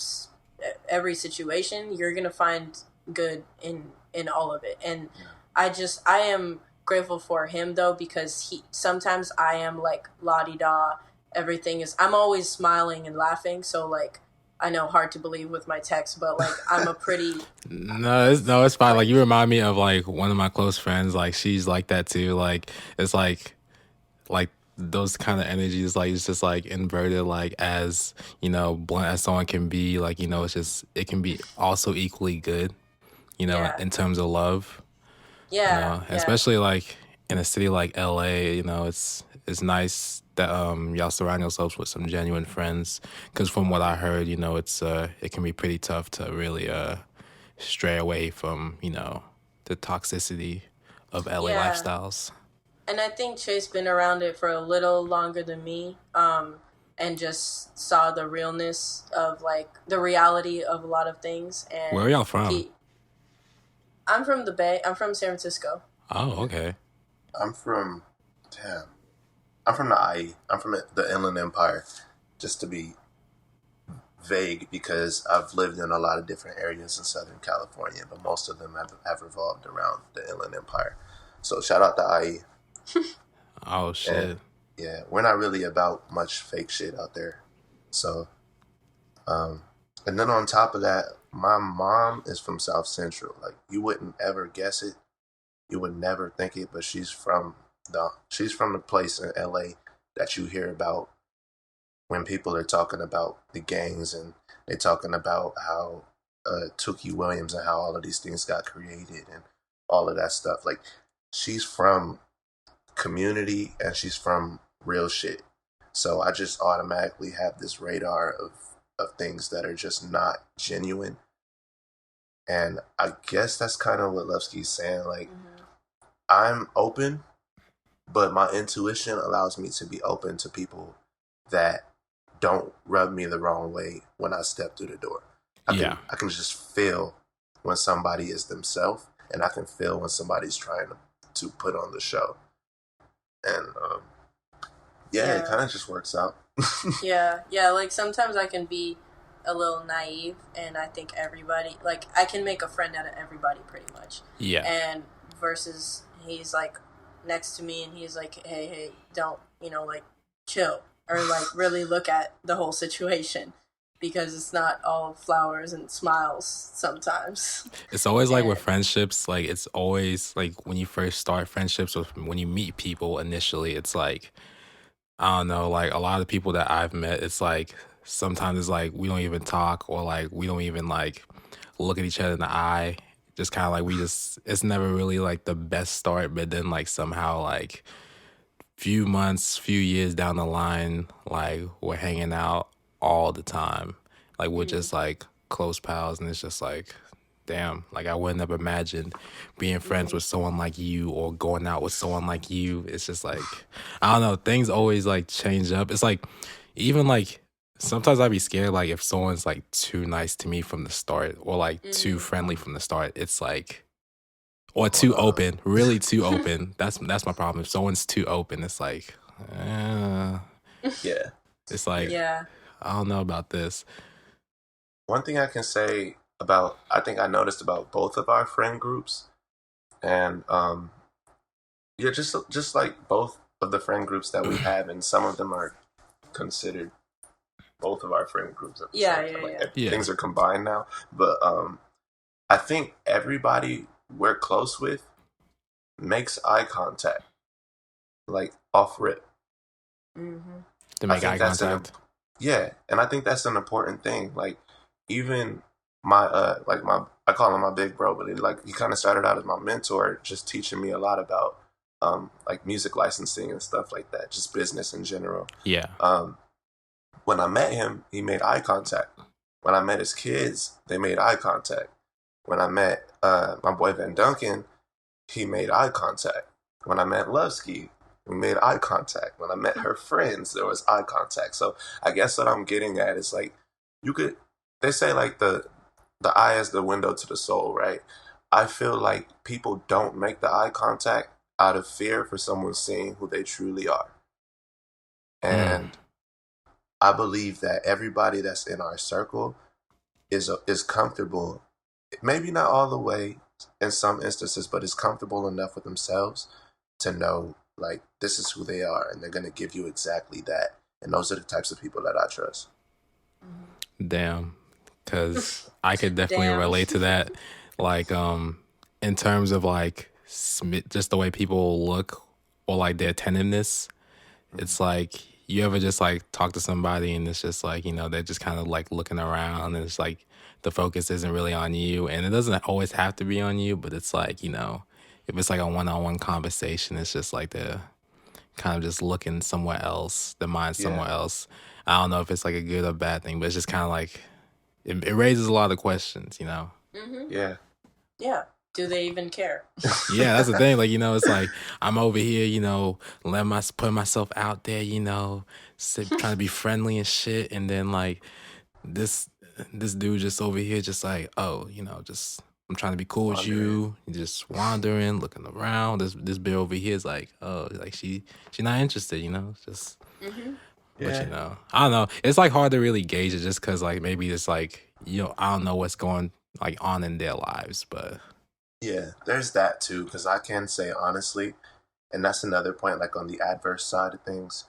every situation, you're gonna find good in all of it. And I am grateful for him though, because sometimes I am like la-di-da, everything is, I'm always smiling and laughing, so like I know, hard to believe with my text, but like I'm a pretty no, it's fine. Like you remind me of like one of my close friends. Like she's like that too. Like it's like those kind of energies. Like it's just like inverted. Like as blunt as someone can be. Like it's just it can be also equally good. In terms of love. Yeah. Especially like in a city like LA. It's nice that y'all surround yourselves with some genuine friends, because from what I heard, it's it can be pretty tough to really stray away from the toxicity of LA lifestyles. And I think Chase been around it for a little longer than me, and just saw the realness of like the reality of a lot of things. And where are y'all from? I'm from the Bay. I'm from San Francisco. Oh, okay. I'm from the IE. I'm from the Inland Empire, just to be vague, because I've lived in a lot of different areas in Southern California, but most of them have revolved around the Inland Empire. So shout out to IE. Oh, shit. And, we're not really about much fake shit out there. So, and then on top of that, my mom is from South Central. Like, you wouldn't ever guess it. You would never think it, but she's from the place in LA that you hear about when people are talking about the gangs, and they're talking about how Tookie Williams and how all of these things got created and all of that stuff. Like, she's from community and she's from real shit. So I just automatically have this radar of things that are just not genuine. And I guess that's kind of what Levski's saying. Like, I'm open, but my intuition allows me to be open to people that don't rub me the wrong way when I step through the door. I can just feel when somebody is themselves, and I can feel when somebody's trying to put on the show. And it kind of just works out. yeah, like sometimes I can be a little naive, and I think everybody, like, I can make a friend out of everybody pretty much. Yeah. And versus he's like next to me and he's like, hey, don't, like, chill, or like really look at the whole situation, because it's not all flowers and smiles sometimes. It's always like with friendships, like it's always like when you first start friendships or when you meet people initially, it's like, I don't know, like a lot of people that I've met, it's like sometimes it's like we don't even talk, or like we don't even like look at each other in the eye. Just kind of like it's never really like the best start, but then like somehow like few months, few years down the line, like we're hanging out all the time. Like we're just like close pals, and it's just like, damn, like I wouldn't have imagined being friends with someone like you or going out with someone like you. It's just like, I don't know, things always like change up. It's like, even like sometimes I'd be scared, like if someone's like too nice to me from the start, or like too friendly from the start. It's like, or too open, really too open. That's my problem. If someone's too open, it's like, it's like, I don't know about this. One thing I can say I think I noticed about both of our friend groups, and just like both of the friend groups that we have, and some of them are considered both of our friend groups. Things are combined now, but I think everybody we're close with makes eye contact, like off rip. To make eye contact. And I think that's an important thing. Like, even my I call him my big bro, but he kind of started out as my mentor, just teaching me a lot about like music licensing and stuff like that, just business in general. When I met him, he made eye contact. When I met his kids, they made eye contact. When I met my boy Van Duncan, he made eye contact. When I met Levski, we made eye contact. When I met her friends, there was eye contact. So I guess what I'm getting at is like, they say like the eye is the window to the soul, right? I feel like people don't make the eye contact out of fear for someone seeing who they truly are. And I believe that everybody that's in our circle is comfortable, maybe not all the way in some instances, but is comfortable enough with themselves to know, like, this is who they are, and they're going to give you exactly that. And those are the types of people that I trust. Damn. Because I could definitely relate to that. Like, in terms of like just the way people look, or like their attentiveness, it's like, you ever just like talk to somebody and it's just like, they're just kind of like looking around, and it's like the focus isn't really on you, and it doesn't always have to be on you, but it's like, if it's like a one-on-one conversation, it's just like they're kind of just looking somewhere else, their mind somewhere else. I don't know if it's like a good or bad thing, but it's just kind of like, it raises a lot of questions, Yeah. Do they even care? Yeah, that's the thing. Like, it's like I'm over here, putting myself out there, trying to be friendly and shit, and then like this dude just over here, just like, just I'm trying to be cool with you, just wandering, looking around. This bitch over here is like, like she not interested, just. But I don't know. It's like hard to really gauge it, just because like maybe it's like, I don't know what's going like on in their lives, but. Yeah, there's that too, because I can say honestly, and that's another point, like on the adverse side of things,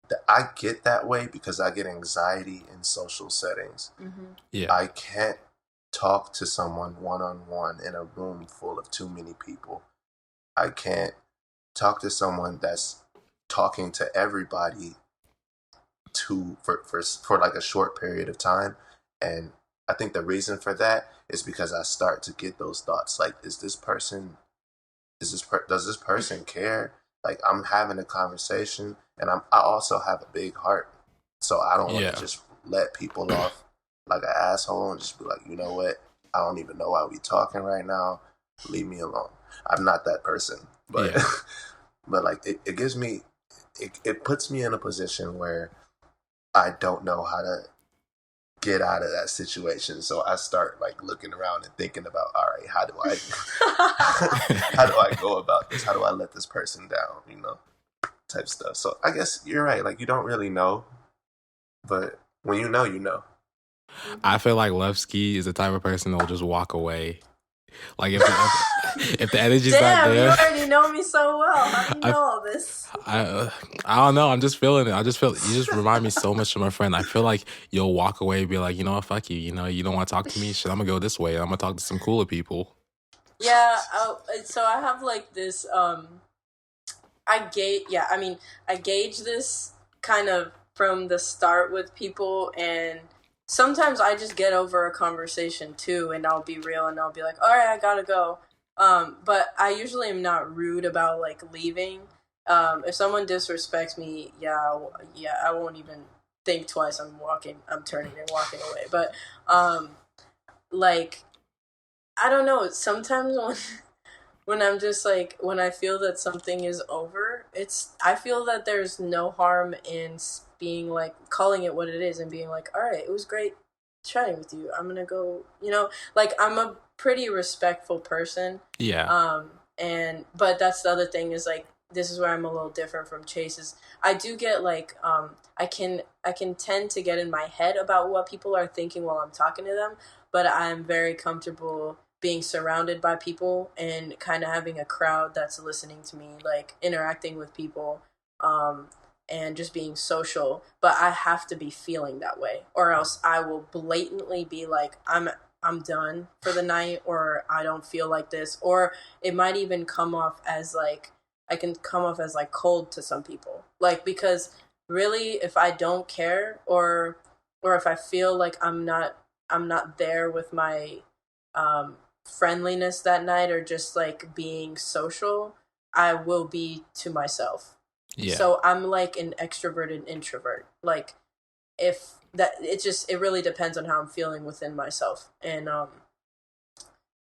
that I get that way because I get anxiety in social settings. Yeah, I can't talk to someone one-on-one in a room full of too many people. I can't talk to someone that's talking to everybody for like a short period of time. And I think the reason for that is because I start to get those thoughts like, does this person care? Like, I'm having a conversation, and I also have a big heart, so I don't want to just let people off like an asshole and just be like, you know what, I don't even know why we talking right now. Leave me alone. I'm not that person, but Yeah. but like it gives me, it puts me in a position where I don't know how to get out of that situation. So I start like looking around and thinking about, all right, how do I how do I go about this? How do I let this person down? Type stuff. So I guess you're right. Like you don't really know, but when you know, you know. I feel like Levski is the type of person that'll just walk away. Like if the energy's not Damn, you there, already know me so well. How do you know all this? I don't know. I'm just feeling it. I just feel you just remind me so much of my friend. I feel like you'll walk away and be like, you know what, fuck you. You don't want to talk to me. Shit, I'm gonna go this way. I'm gonna talk to some cooler people. Yeah. So I have like this. I gauge this kind of from the start with people, and sometimes I just get over a conversation too, and I'll be real and I'll be like, all right, I gotta go. But I usually am not rude about like leaving. If someone disrespects me, I won't even think twice. I'm turning and walking away. But like I don't know. Sometimes when I'm just like when I feel that something is over, I feel that there's no harm in being like calling it what it is and being like, all right, it was great chatting with you. I'm gonna go. Like I'm a pretty respectful person. Yeah. But that's the other thing is like this is where I'm a little different from Chase is I do get like I can tend to get in my head about what people are thinking while I'm talking to them, but I'm very comfortable being surrounded by people and kind of having a crowd that's listening to me, like interacting with people, and just being social. But I have to be feeling that way, or else I will blatantly be like, I'm done for the night, or I don't feel like this, or it might even come off as like I can come off as like cold to some people, like because really, if I don't care, or if I feel like I'm not there with my friendliness that night or just like being social, I will be to myself. Yeah. So I'm like an extroverted introvert. Like if that it really depends on how I'm feeling within myself. And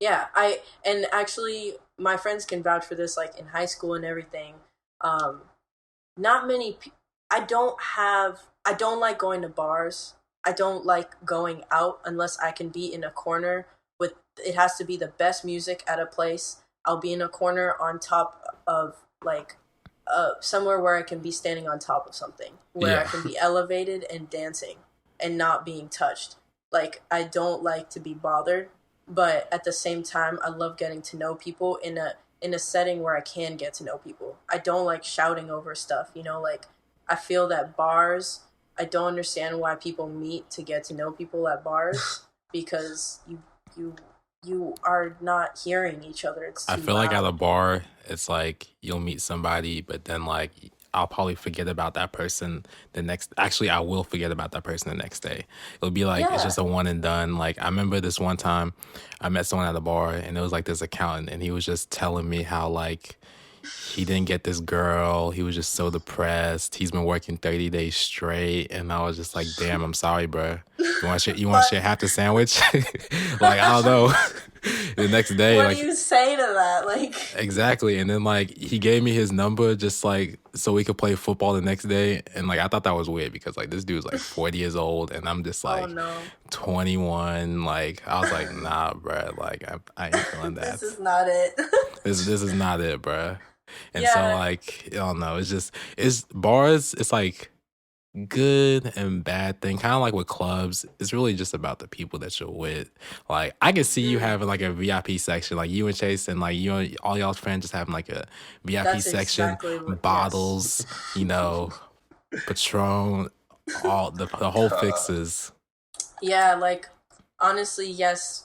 and actually my friends can vouch for this, like in high school and everything. Not many I don't like going to bars. I don't like going out unless I can be in a corner with it has to be the best music at a place. I'll be in a corner on top of like somewhere where I can be standing on top of something, where I can be elevated and dancing and not being touched. Like I don't like to be bothered, but at the same time I love getting to know people in a setting where I can get to know people. I don't like shouting over stuff, like I feel that bars, I don't understand why people meet to get to know people at bars because you are not hearing each other. It's too I feel loud. like at a bar, it's like you'll meet somebody, but then like I'll probably forget about that person the next. Actually, I will forget about that person the next day. It'll be like it's just a one and done. Like I remember this one time, I met someone at a bar, and it was like this accountant, and he was just telling me how like he didn't get this girl. He was just so depressed. He's been working 30 days straight, and I was just like, damn, I'm sorry, bro. You want to share half the sandwich? Like I don't know. The next day, what like do you say to that? Like exactly, and then like he gave me his number just like so we could play football the next day, and like I thought that was weird because like this dude's like 40 years old, and I'm just like oh no, 21. Like I was like, nah, bro. Like I ain't feeling that. this is not it. This is not it, bro. And so Yeah. like I don't know. It's bars. It's like good and bad thing, kind of like with clubs. It's really just about the people that you're with. Like I can see you having like a VIP section, like you and Chase and like you and all y'all's friends just having like a VIP That's section, exactly what- bottles, Patron, all the whole fixes. Yeah, like honestly, yes.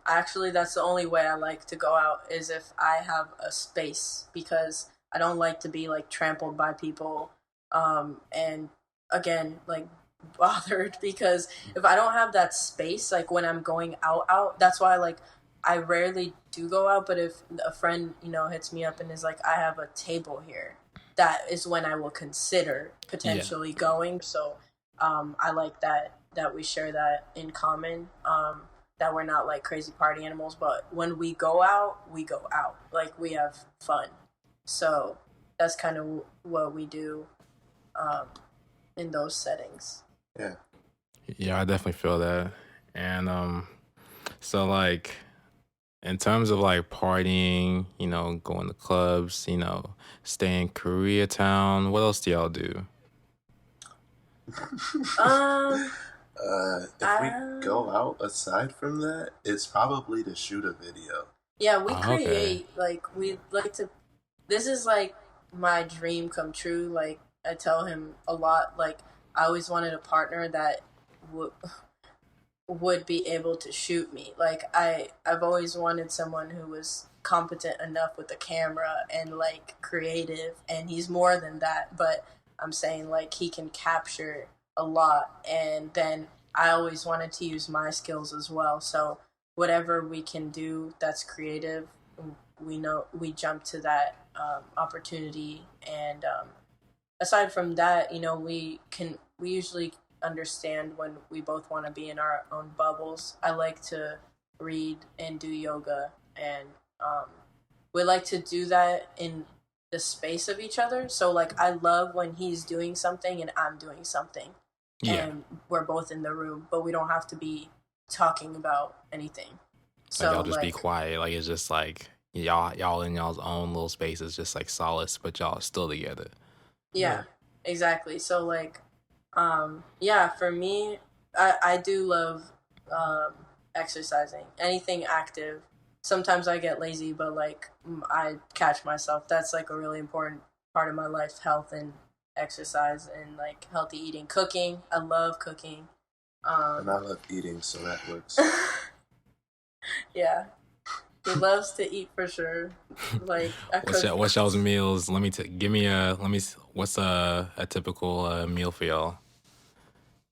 Actually, that's the only way I like to go out is if I have a space because I don't like to be like trampled by people. And again, like bothered because if I don't have that space, like when I'm going out, that's why like I rarely do go out. But if a friend, hits me up and is like, I have a table here, that is when I will consider potentially going. So, I like that we share that in common. that we're not like crazy party animals, but when we go out, like we have fun. So that's kind of what we do in those settings. Yeah. Yeah, I definitely feel that. And so like in terms of like partying, you know, going to clubs, you know, stay in Koreatown, what else do y'all do? If we go out aside from that, it's probably to shoot a video. Yeah, we Oh, create like we like to. This is like my dream come true. Like I tell him a lot. Like I always wanted a partner that would be able to shoot me. Like I've always wanted someone who was competent enough with the camera and like creative, and he's more than that, but I'm saying like he can capture a lot, and then I always wanted to use my skills as well. So whatever we can do that's creative, we know we jump to that opportunity. And aside from that, you know, we usually understand when we both want to be in our own bubbles. I like to read and do yoga, and we like to do that in the space of each other. So like I love when he's doing something and I'm doing something, and we're both in the room, but we don't have to be talking about anything. So Like y'all just be quiet. Like it's just like y'all in y'all's own little spaces, just like solace, but y'all still together. Yeah, exactly. So like yeah, for me, I do love exercising, anything active. Sometimes I get lazy, but like I catch myself. That's like a really important part of my life: health and exercise and like healthy eating. Cooking, I love cooking. And I love eating, so that works. Yeah, he loves to eat for sure. Like What's y'all's meals? What's a typical meal for y'all?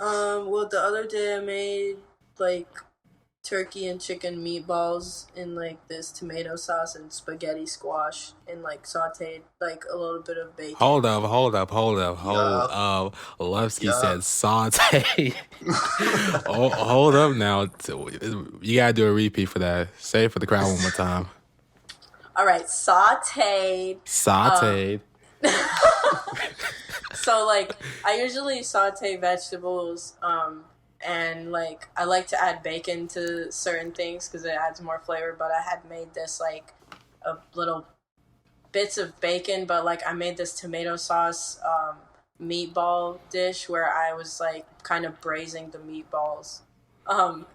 Well, the other day I made like turkey and chicken meatballs in like this tomato sauce and spaghetti squash and like sauteed like a little bit of bacon. Hold up. Levski said saute. Hold up now. You gotta do a repeat for that. Say it for the crowd one more time. All right, sauteed. So like I usually saute vegetables, and like I like to add bacon to certain things because it adds more flavor. But I had made this like a little bits of bacon, but like I made this tomato sauce meatball dish where I was like kind of braising the meatballs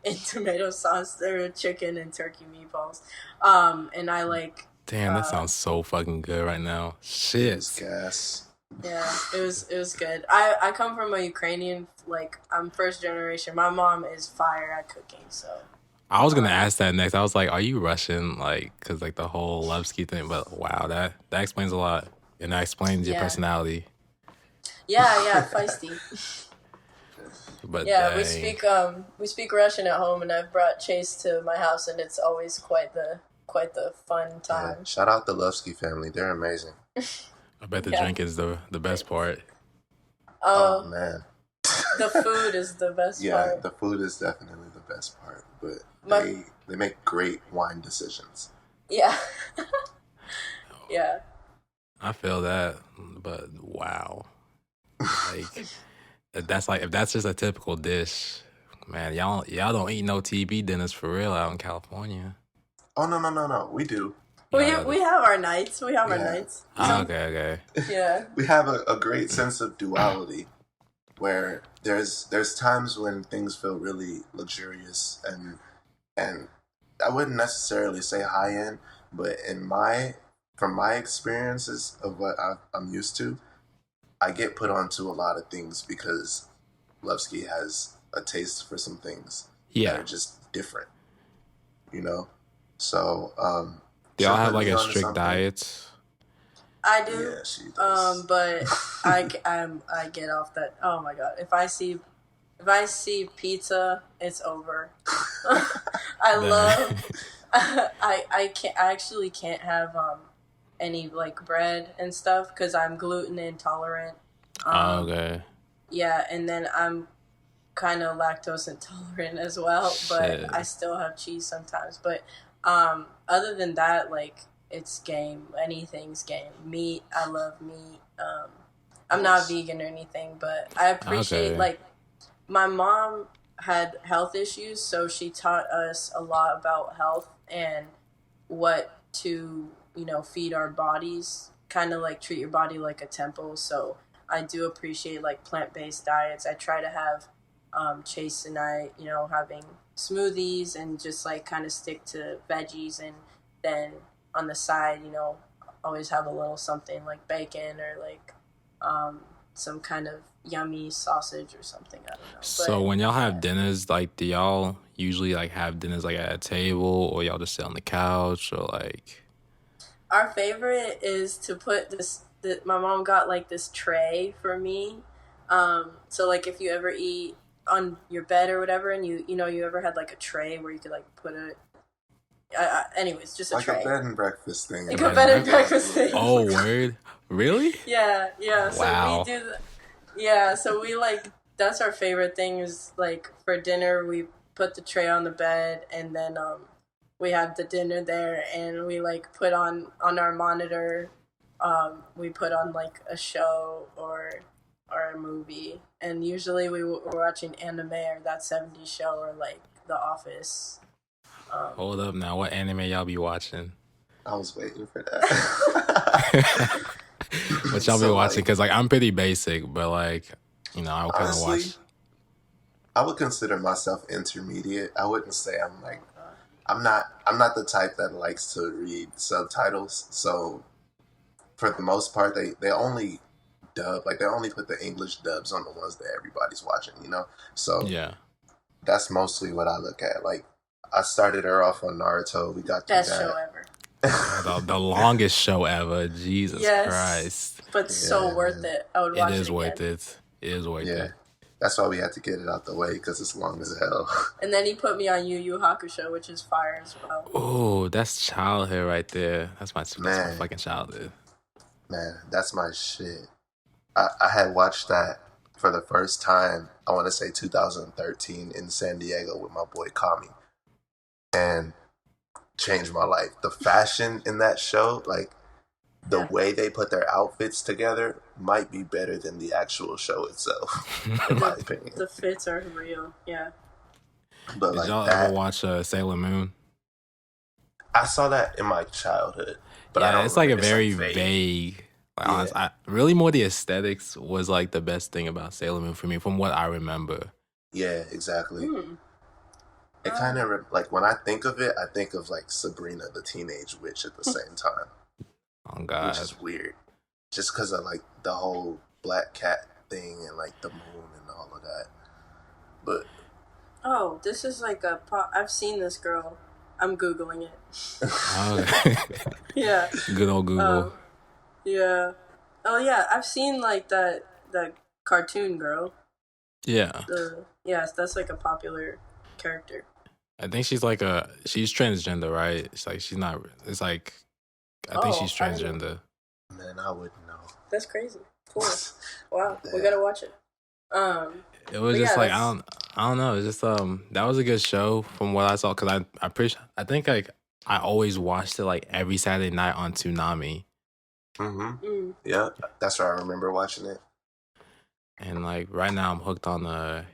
in tomato sauce. They were chicken and turkey meatballs, and I like. Damn, that sounds so fucking good right now. Shit. It's gas. Yeah, it was good. I come from a Ukrainian, like I'm first generation. My mom is fire at cooking, so. I was gonna ask that next. I was like, "Are you Russian?" Like, cause like the whole Levski thing. But wow, that explains a lot, and that explains your personality. Yeah, feisty. But yeah, dang. we speak Russian at home, and I've brought Chase to my house, and it's always quite the fun time. Yeah. Shout out the Levski family; they're amazing. I bet the drink is the best part. Oh man, the food is the best part. Yeah, the food is definitely the best part, but they make great wine decisions. Yeah. Yeah. I feel that, but wow. Like if that's just a typical dish, man, y'all don't eat no TB dinners for real out in California. Oh no, we do. We have our nights. Our nights. Okay. Yeah. We have a great sense of duality where there's times when things feel really luxurious and I wouldn't necessarily say high end, but from my experiences of what I'm used to, I get put onto a lot of things because Levski has a taste for some things that are just different, you know? So, do y'all have like a strict diet? I do. Yeah, she does. But I get off that. Oh my god! If I see pizza, it's over. I actually can't have any like bread and stuff because I'm gluten intolerant. Okay. Yeah, and then kind of lactose intolerant as well, Shit. but I still have cheese sometimes. But other than that, like it's game. Anything's game. Meat, I love meat. I'm not vegan or anything, but I appreciate Okay. like my mom had health issues, so she taught us a lot about health and what to, feed our bodies, kind of like treat your body like a temple. So I do appreciate like plant-based diets. I try to have Chase and I, having smoothies and just like kind of stick to veggies, and then on the side, always have a little something like bacon or like some kind of yummy sausage or something. I don't know. So But when y'all have dinners, like, do y'all usually like have dinners like at a table, or y'all just sit on the couch, or like? our favorite is to put my mom got like this tray for me. So like if you ever eat on your bed or whatever, and you ever had like a tray where you could like put it. Anyways, just a Like tray. a bed and breakfast thing. Like a bed and breakfast thing. Oh, word! Really? Yeah. So Wow. we do. Yeah, so we like that's our favorite thing is like for dinner we put the tray on the bed, and then we have the dinner there, and we like put on our monitor. We put on like a show or a movie, and usually we're watching anime or that 70s show or like The Office. Hold up now. What anime y'all be watching? I was waiting for that. What y'all be So, watching? like, Because like I'm pretty basic, but like I would kind of honestly, watch. I would consider myself intermediate. I wouldn't say I'm like I'm not the type that likes to read subtitles. So for the most part, they only dub, like they only put the English dubs on the ones that everybody's watching. So Yeah. that's mostly what I look at. Like I started her off on Naruto. We got through Best that. show ever. The longest show ever. Jesus Yes. Christ. But so Yeah, worth man. it. I would watch it It is again. worth it. It is worth Yeah, it. that's why we had to get it out the way because it's long as hell. And then he put me on Yu Yu Hakusho, which is fire as well. Oh, that's childhood right there. That's my Man. fucking childhood. Man, that's my shit. I had watched that for the first time, I want to say 2013 in San Diego with my boy Kami. And changed my life. The fashion in that show, like the Yeah. way they put their outfits together might be better than the actual show itself, in my opinion. The fits are real. Yeah. But Did like y'all that, ever watch Sailor Moon? I saw that in my childhood. But I Yeah, don't it's like a remember. very vague. vague. Like, Yeah. honest, really more the aesthetics was like the best thing about Sailor Moon for me, from what I remember. Yeah, exactly. Hmm. It kind of like when I think of it, I think of like Sabrina the Teenage Witch at the same time, Oh God. which is weird, just because of like the whole black cat thing and like the moon and all of that. But Oh, this is like I've seen this girl. I'm Googling it. Oh, Yeah. good old Google. Yeah. Oh yeah, I've seen like that cartoon girl. Yeah, Yes, that's like a popular character. I think she's she's transgender, right? It's like she's not. It's like I think she's I didn't know. transgender. man, I wouldn't know. That's crazy. Cool. Wow, we Yeah. gotta watch it. It was But just yeah, like that's- I don't know. It's just that was a good show from what I saw, because I think like I always watched it like every Saturday night on Toonami, Mm-hmm. Mm. Yeah, that's where I remember watching it. and like right now I'm hooked on My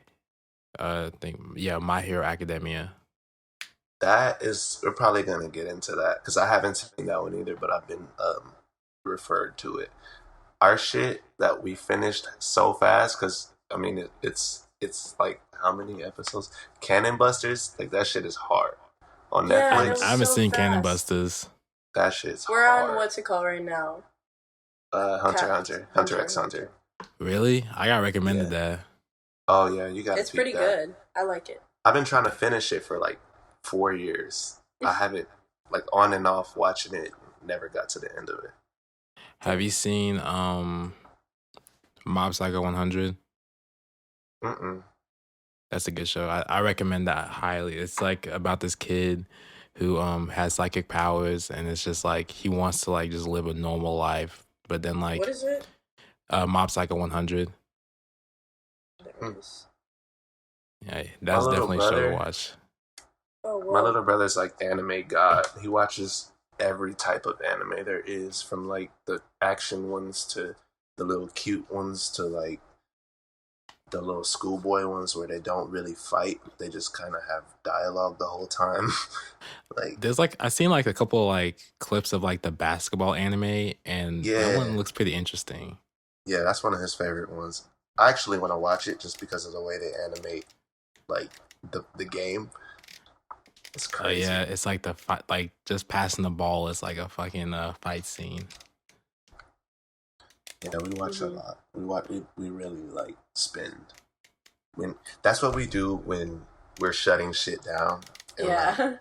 Hero Academia. That is, we're probably gonna get into that because I haven't seen that one either, but I've been referred to it. Our shit that we finished so fast because I mean it's like how many episodes? Cannon Busters, like that shit is hard on Yeah, Netflix. it was I haven't so seen Cannon fast. Busters. That shit's We're hard. on what's it called right now? Hunter x Hunter. Really? I got recommended that. Oh yeah, you got. It's pretty good. I like it. I've been trying to finish it for like 4 years. I haven't like on and off watching it. Never got to the end of it. Have you seen Mob Psycho 100? Mm-mm. That's a good show. I recommend that highly. It's like about this kid who has psychic powers, and it's just like he wants to like just live a normal life, but then like What is it? Mob Psycho 100. There it is. Yeah, My that's little definitely a show to brother, watch. Oh, my well. little brother's like the anime god. He watches every type of anime there is, from like the action ones to the little cute ones to like the little schoolboy ones where they don't really fight. They just kind of have dialogue the whole time. Like, There's like I seen like a couple like clips of like the basketball anime, and that yeah, one looks pretty interesting. yeah, that's one of his favorite ones. I actually want to watch it just because of the way they animate like the game. It's Oh yeah, crazy. it's like the fight, like just passing the ball is like a fucking fight scene. Yeah, we watch a Hmm. lot. We really like spend when that's what we do when we're shutting shit down and like Yeah.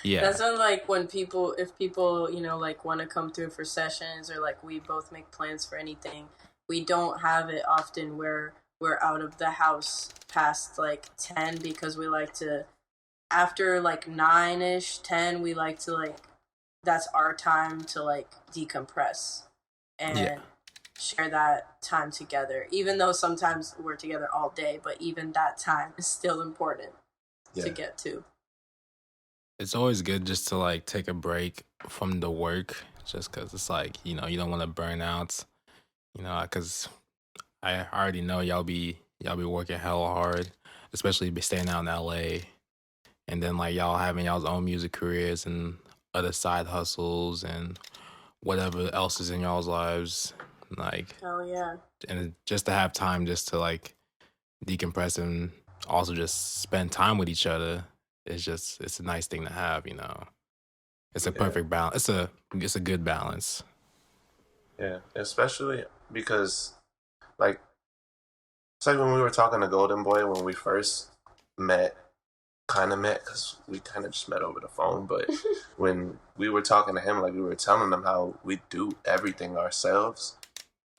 Yeah, That's when, like, when people, if people, like, want to come through for sessions or, like, we both make plans for anything, we don't have it often where we're out of the house past, like, 10 because we like to, after, like, 9-ish, 10, we like to, like, that's our time to, like, decompress yeah. and share that time together. Even though sometimes we're together all day, but even that time is still important yeah, to get to. It's always good just to like take a break from the work, just because it's like you don't want to burn out. Because I already know y'all be working hella hard, especially be staying out in LA, and then like y'all having y'all's own music careers and other side hustles and whatever else is in y'all's lives, like, Oh, yeah. and just to have time just to like decompress and also just spend time with each other is just it's a nice thing to have. It's a yeah, perfect balance. It's a good balance. yeah. Especially because like it's like when we were talking to Golden Boy when we first met, kind of met because we kind of just met over the phone. But when we were talking to him, like we were telling him how we do everything ourselves,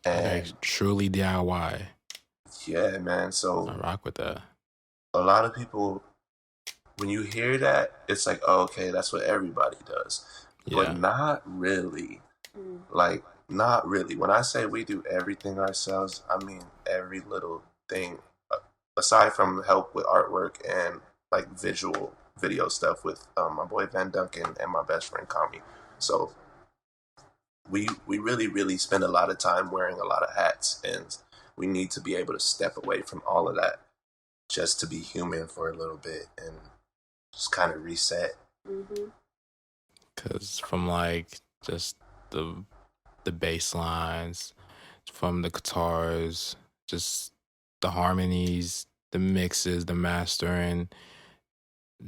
Like and truly DIY. yeah, man. So I rock with that. a lot of people, when you hear that, it's like, oh, okay, that's what everybody does, but Yeah. not really. Mm. Like, not really. When I say we do everything ourselves, I mean every little thing, aside from help with artwork and like visual video stuff with my boy Van Duncan and my best friend Kami. So we really spend a lot of time wearing a lot of hats, and we need to be able to step away from all of that just to be human for a little bit and just kind of reset. Mm-hmm. Cause from like just the bass lines, from the guitars, just the harmonies, the mixes, the mastering,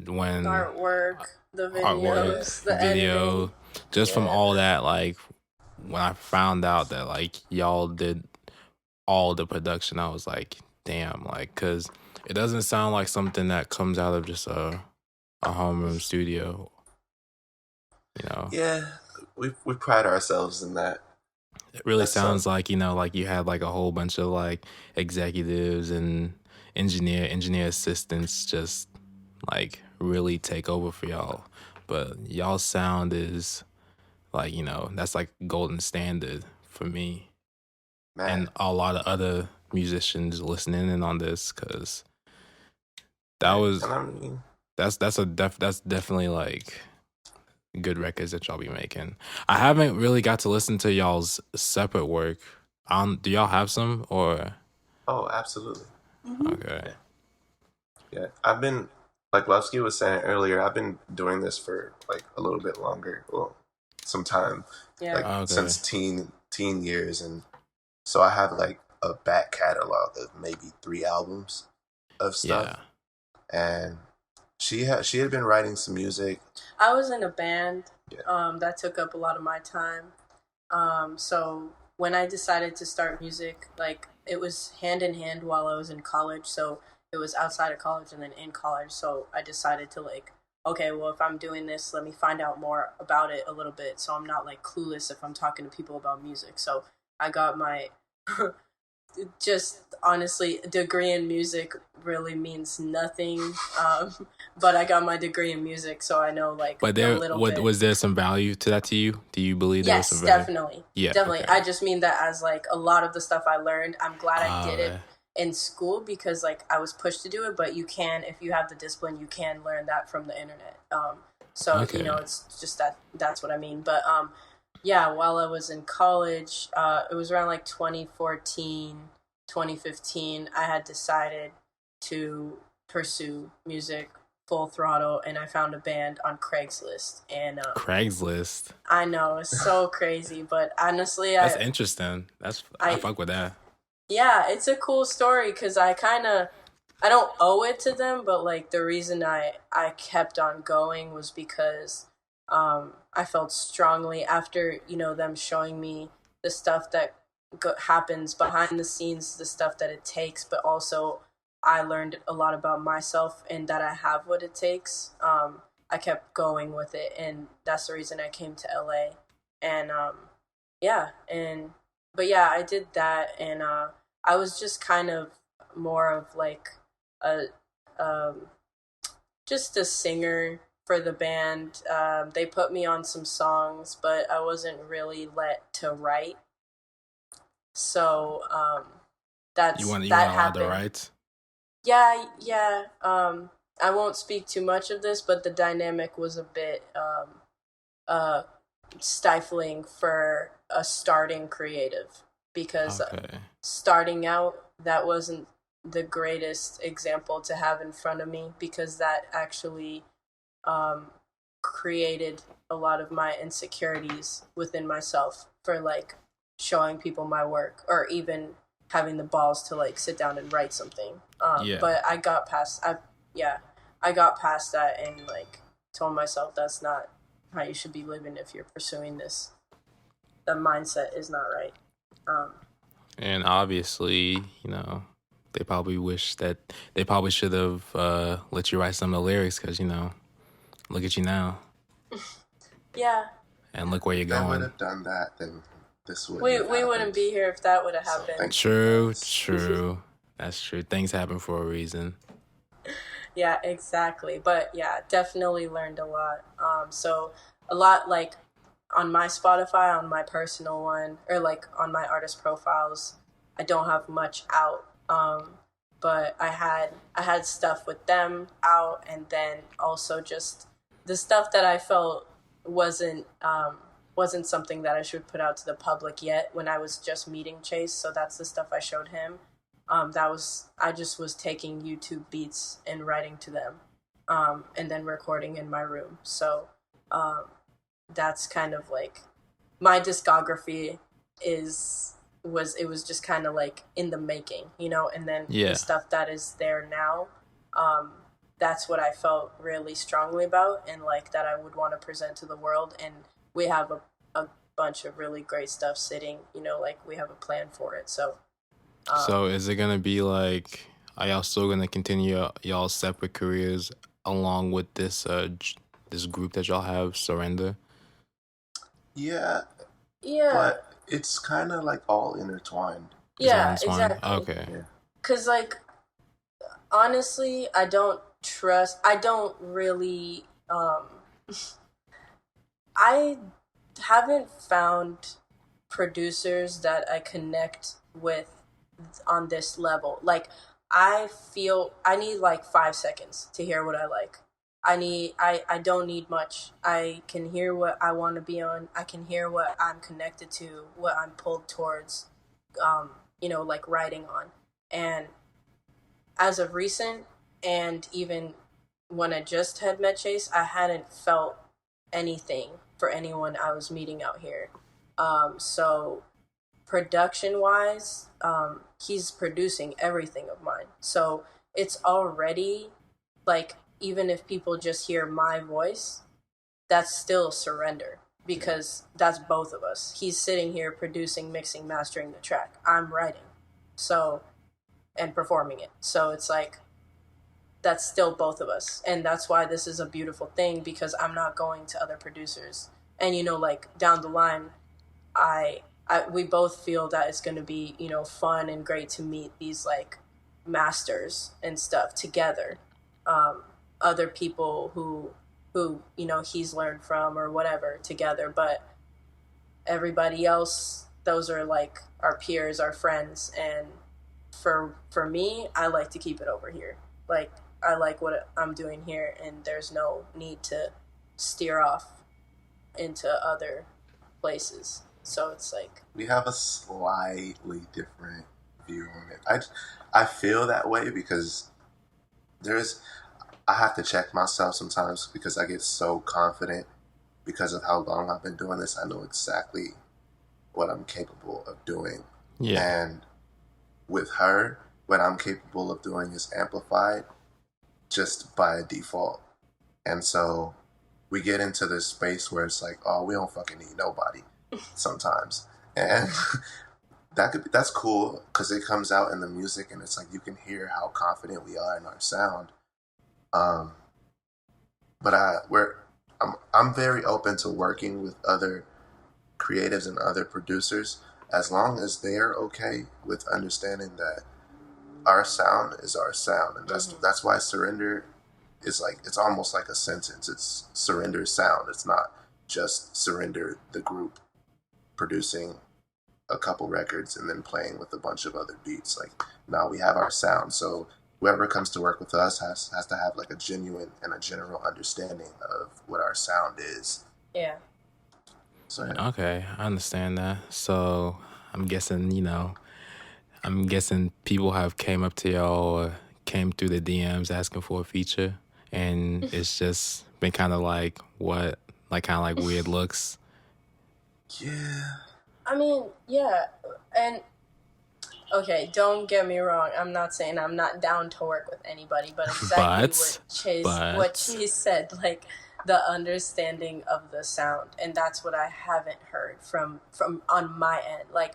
when Artwork, the artwork, videos, the editing. video, just from Yeah. all that, like when I found out that like y'all did all the production, I was like, damn, like, cause it doesn't sound like something that comes out of just a homeroom studio, you know. Yeah, we pride ourselves in that. It really That's sounds like, like you had like a whole bunch of like executives and engineer assistants just like really take over for y'all. But y'all sound is like, that's like golden standard for me and man. a lot of other musicians listening in on this, because that Yeah, was and I mean, that's definitely like good records that y'all be making. I haven't really got to listen to y'all's separate work. Do y'all have some or oh, absolutely. Mm-hmm. okay? Yeah, yeah. I've been, like Levski was saying earlier, I've been doing this for like a little bit longer. Well, some time, Yeah. like Okay. since teen years, and so I have like a back catalog of maybe 3 albums of Yeah. stuff. And she had been writing some music. I was in a band Yeah. that took up a lot of my time. So when I decided to start music, like it was hand in hand while I was in college. So it was outside of college and then in college. So I decided to like, okay, well, if I'm doing this, let me find out more about it a little bit. So I'm not like clueless if I'm talking to people about music. So I got my just honestly, degree in music really means nothing. But I got my degree in music, so I know like But a there little bit. was there some value to that to you? Do you believe there was some Yes, value? definitely. Yeah. Definitely. Okay. I just mean that as like a lot of the stuff I learned, I'm glad I did it. Okay. in school because like I was pushed to do it, but you can, if you have the discipline, you can learn that from the internet. So Okay. you know, it's just that's what I mean. But yeah, while I was in college, it was around like 2014, 2015, I had decided to pursue music full throttle, and I found a band on Craigslist. And Craigslist. I know it's so crazy, but honestly, That's interesting. I fuck with that. yeah, it's a cool story because I don't owe it to them, but like the reason I kept on going was because I felt strongly after, you know, them showing me the stuff that happens behind the scenes, the stuff that it takes, but also I learned a lot about myself and that I have what it takes. I kept going with it, and that's the reason I came to LA. And yeah, and but yeah, I did that, and I was just kind of more of like a just a singer for the band. They put me on some songs, but I wasn't really let to write. So that's You want that allowed happened. to write? Yeah, yeah. I won't speak too much of this, but the dynamic was a bit stifling for a starting creative because Okay. starting out, that wasn't the greatest example to have in front of me because that actually created a lot of my insecurities within myself for like showing people my work or even having the balls to like sit down and write something. Yeah. But I got past I got past that and like told myself that's not how you should be living if you're pursuing this. The mindset is not right. And obviously, you know, they probably should have let you write some of the lyrics because, you know, look at you now. Yeah. And look where you're If I would going. have done that, then this would. We wouldn't be here if that would have happened. True. That's true. Things happen for a reason. Yeah, exactly. But yeah, definitely learned a lot. So a lot like on my Spotify, on my personal one, or like on my artist profiles, I don't have much out. But I had stuff with them out, and then also just the stuff that I felt wasn't something that I should put out to the public yet when I was just meeting Chase. So that's the stuff I showed him. I just was taking YouTube beats and writing to them, and then recording in my room. So that's kind of like my discography was just kind of like in the making, you know, and then the stuff that is there now, that's what I felt really strongly about and like that I would want to present to the world. And we have a bunch of really great stuff sitting, you know, like we have a plan for it. So is it gonna be like, are y'all still gonna continue y'all separate careers along with this this group that y'all have, Surrender? Yeah, yeah, but it's kind of like all intertwined. yeah, exactly. Okay. Yeah. Cause like honestly, I don't really I haven't found producers that I connect with on this level. Like I feel I need like 5 seconds to hear what I like. I don't need much. I can hear what I want to be on. I can hear what I'm connected to, what I'm pulled towards, you know, like writing on. And as of recent, and even when I just had met Chase, I hadn't felt anything for anyone I was meeting out here. So production wise, he's producing everything of mine. So it's already like, even if people just hear my voice, that's still surrender because that's both of us. He's sitting here producing, mixing, mastering the track. I'm writing. So, and performing it. So it's like, that's still both of us. And that's why this is a beautiful thing because I'm not going to other producers. And, you know, like down the line, we both feel that it's going to be, you know, fun and great to meet these like masters and stuff together. Other people who, you know, he's learned from or whatever together. But everybody else, those are like our peers, our friends. And for me, I like to keep it over here. Like, I like what I'm doing here, and there's no need to steer off into other places. So it's like, We have a slightly different view on it. I feel that way because there's I have to check myself sometimes because I get so confident because of how long I've been doing this. I know exactly what I'm capable of doing. Yeah. And with her, what I'm capable of doing is amplified just by default. And so we get into this space where it's like, oh, we don't fucking need nobody sometimes. And that's cool because it comes out in the music and it's like you can hear how confident we are in our sound. But I'm very open to working with other creatives and other producers as long as they're okay with understanding that our sound is our sound, and that's why surrender is like, it's almost like a sentence. It's surrender sound. It's not just surrender the group producing a couple records and then playing with a bunch of other beats. Like, now we have our sound. So whoever comes to work with us has to have like a genuine and a general understanding of what our sound is. yeah. So yeah. Okay, I understand that. So I'm guessing, people have came up to y'all or came through the DMs asking for a feature, and it's just been kind of like what, like kind of like weird looks. Yeah. I mean, yeah, and okay, don't get me wrong. I'm not saying I'm not down to work with anybody, but exactly what Chase said, like the understanding of the sound, and that's what I haven't heard from on my end, like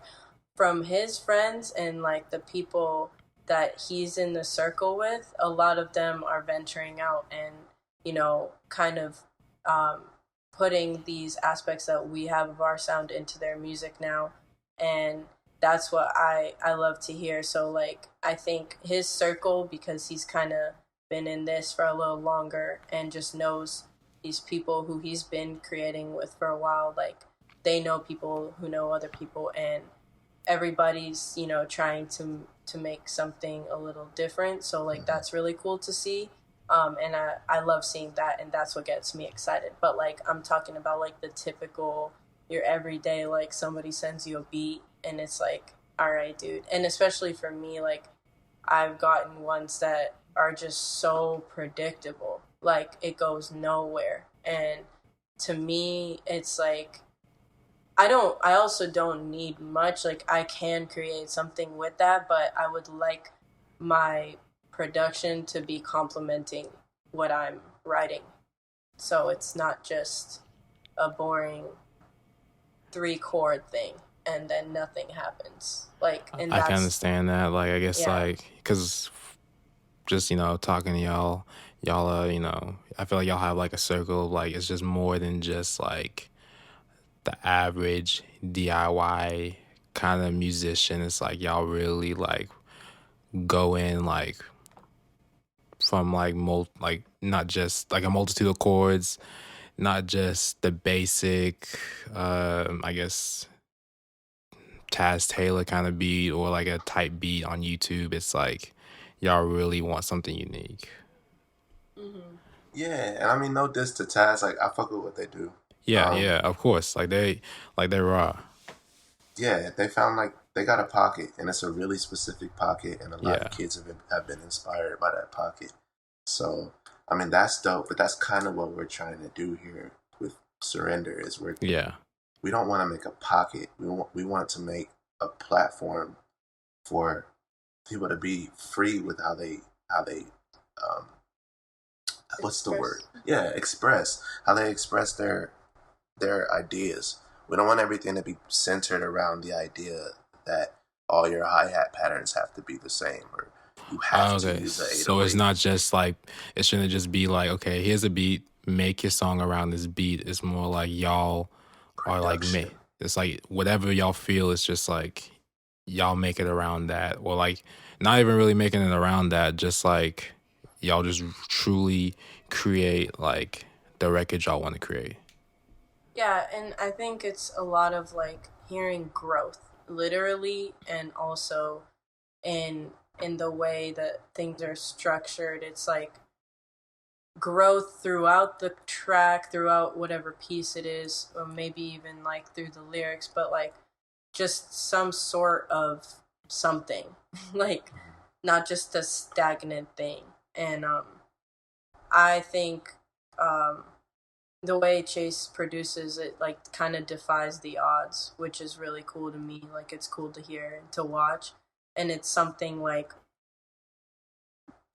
from his friends and like the people that he's in the circle with. A lot of them are venturing out and kind of putting these aspects that we have of our sound into their music now, and that's what I love to hear. So like, I think his circle, because he's kind of been in this for a little longer and just knows these people who he's been creating with for a while, like they know people who know other people, and everybody's trying to make something a little different. So like, that's really cool to see. And I love seeing that, and that's what gets me excited. But like, I'm talking about like the typical, your everyday, like somebody sends you a beat and it's like, all right, dude. And especially for me, like I've gotten ones that are just so predictable, like it goes nowhere. And to me, it's like, I also don't need much. Like, I can create something with that, but I would like my production to be complementing what I'm writing. So it's not just a boring 3-chord thing and then nothing happens. Like, and I can understand that. Like, I guess, yeah. like, because just, talking to y'all I feel like y'all have like a circle of like, it's just more than just like the average DIY kind of musician. It's like y'all really like go in like from like not just like a multitude of chords, not just the basic I guess Taz Taylor kind of beat or like a type beat on YouTube. It's like y'all really want something unique. Mm-hmm. Yeah, and I mean, no diss to Taz. Like, I fuck with what they do. Yeah, of course. They're raw. Yeah, they found like they got a pocket, and it's a really specific pocket, and a lot of kids have been inspired by that pocket. So, I mean, that's dope. But that's kind of what we're trying to do here with Surrender. Is we don't want to make a pocket. We want to make a platform for people to be free with how they what's the word? Yeah, express how they express their ideas. We don't want everything to be centered around the idea that all your hi-hat patterns have to be the same, or you have to use the 808. So it's not just like, it shouldn't just be like, okay, here's a beat, make your song around this beat. It's more like y'all are like me. It's like whatever y'all feel, it's just like y'all make it around that, or like not even really making it around that, just like y'all just truly create like the record y'all want to create. Yeah, and I think it's a lot of like hearing growth, literally, and also in the way that things are structured. It's like growth throughout the track, throughout whatever piece it is, or maybe even like through the lyrics, but like just some sort of something, like not just a stagnant thing. And I think the way Chase produces it, like, kind of defies the odds, which is really cool to me. Like, it's cool to hear and to watch, and it's something like,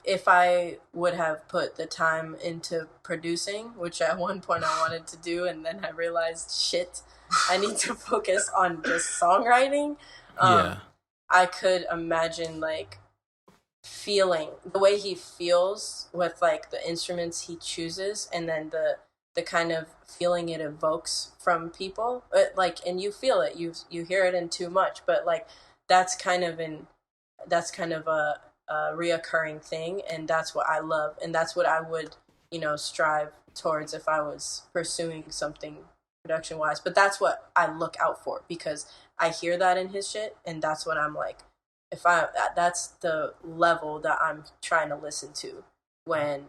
if I would have put the time into producing, which at one point I wanted to do, and then I realized, shit, I need to focus on just songwriting. I could imagine, like, feeling the way he feels with, like, the instruments he chooses, and then the kind of feeling it evokes from people. But, like, and you feel it, you hear it in Too Much, but, like, that's kind of a reoccurring thing, and that's what I love, and that's what I would, strive towards if I was pursuing something production wise. But that's what I look out for, because I hear that in his shit, and that's what I'm like, that's the level that I'm trying to listen to when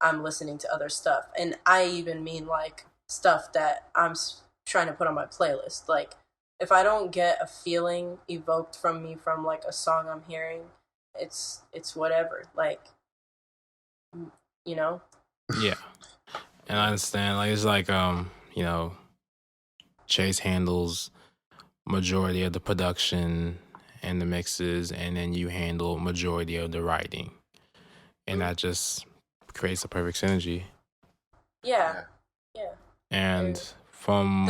I'm listening to other stuff. And I even mean like stuff that I'm trying to put on my playlist. Like, if I don't get a feeling evoked from me from like a song I'm hearing, it's whatever. Like, Yeah. And I understand. Like, it's like, Chase handles majority of the production and the mixes, and then you handle majority of the writing. And that just creates a perfect synergy. Yeah. And from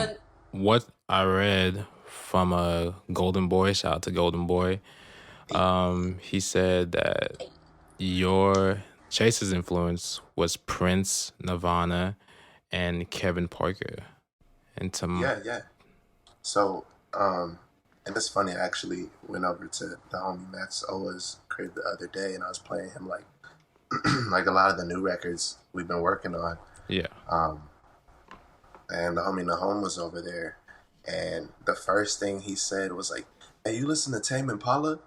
what I read from Golden Boy, shout out to Golden Boy, he said that your Chase's influence was Prince, Nirvana, and Kevin Parker. And Yeah. So, and it's funny, I actually went over to the homie Max Oa's crib the other day, and I was playing him like like a lot of the new records we've been working on. Yeah. And the homie Nahom was over there, and the first thing he said was like, "Hey, you listen to Tame Impala?"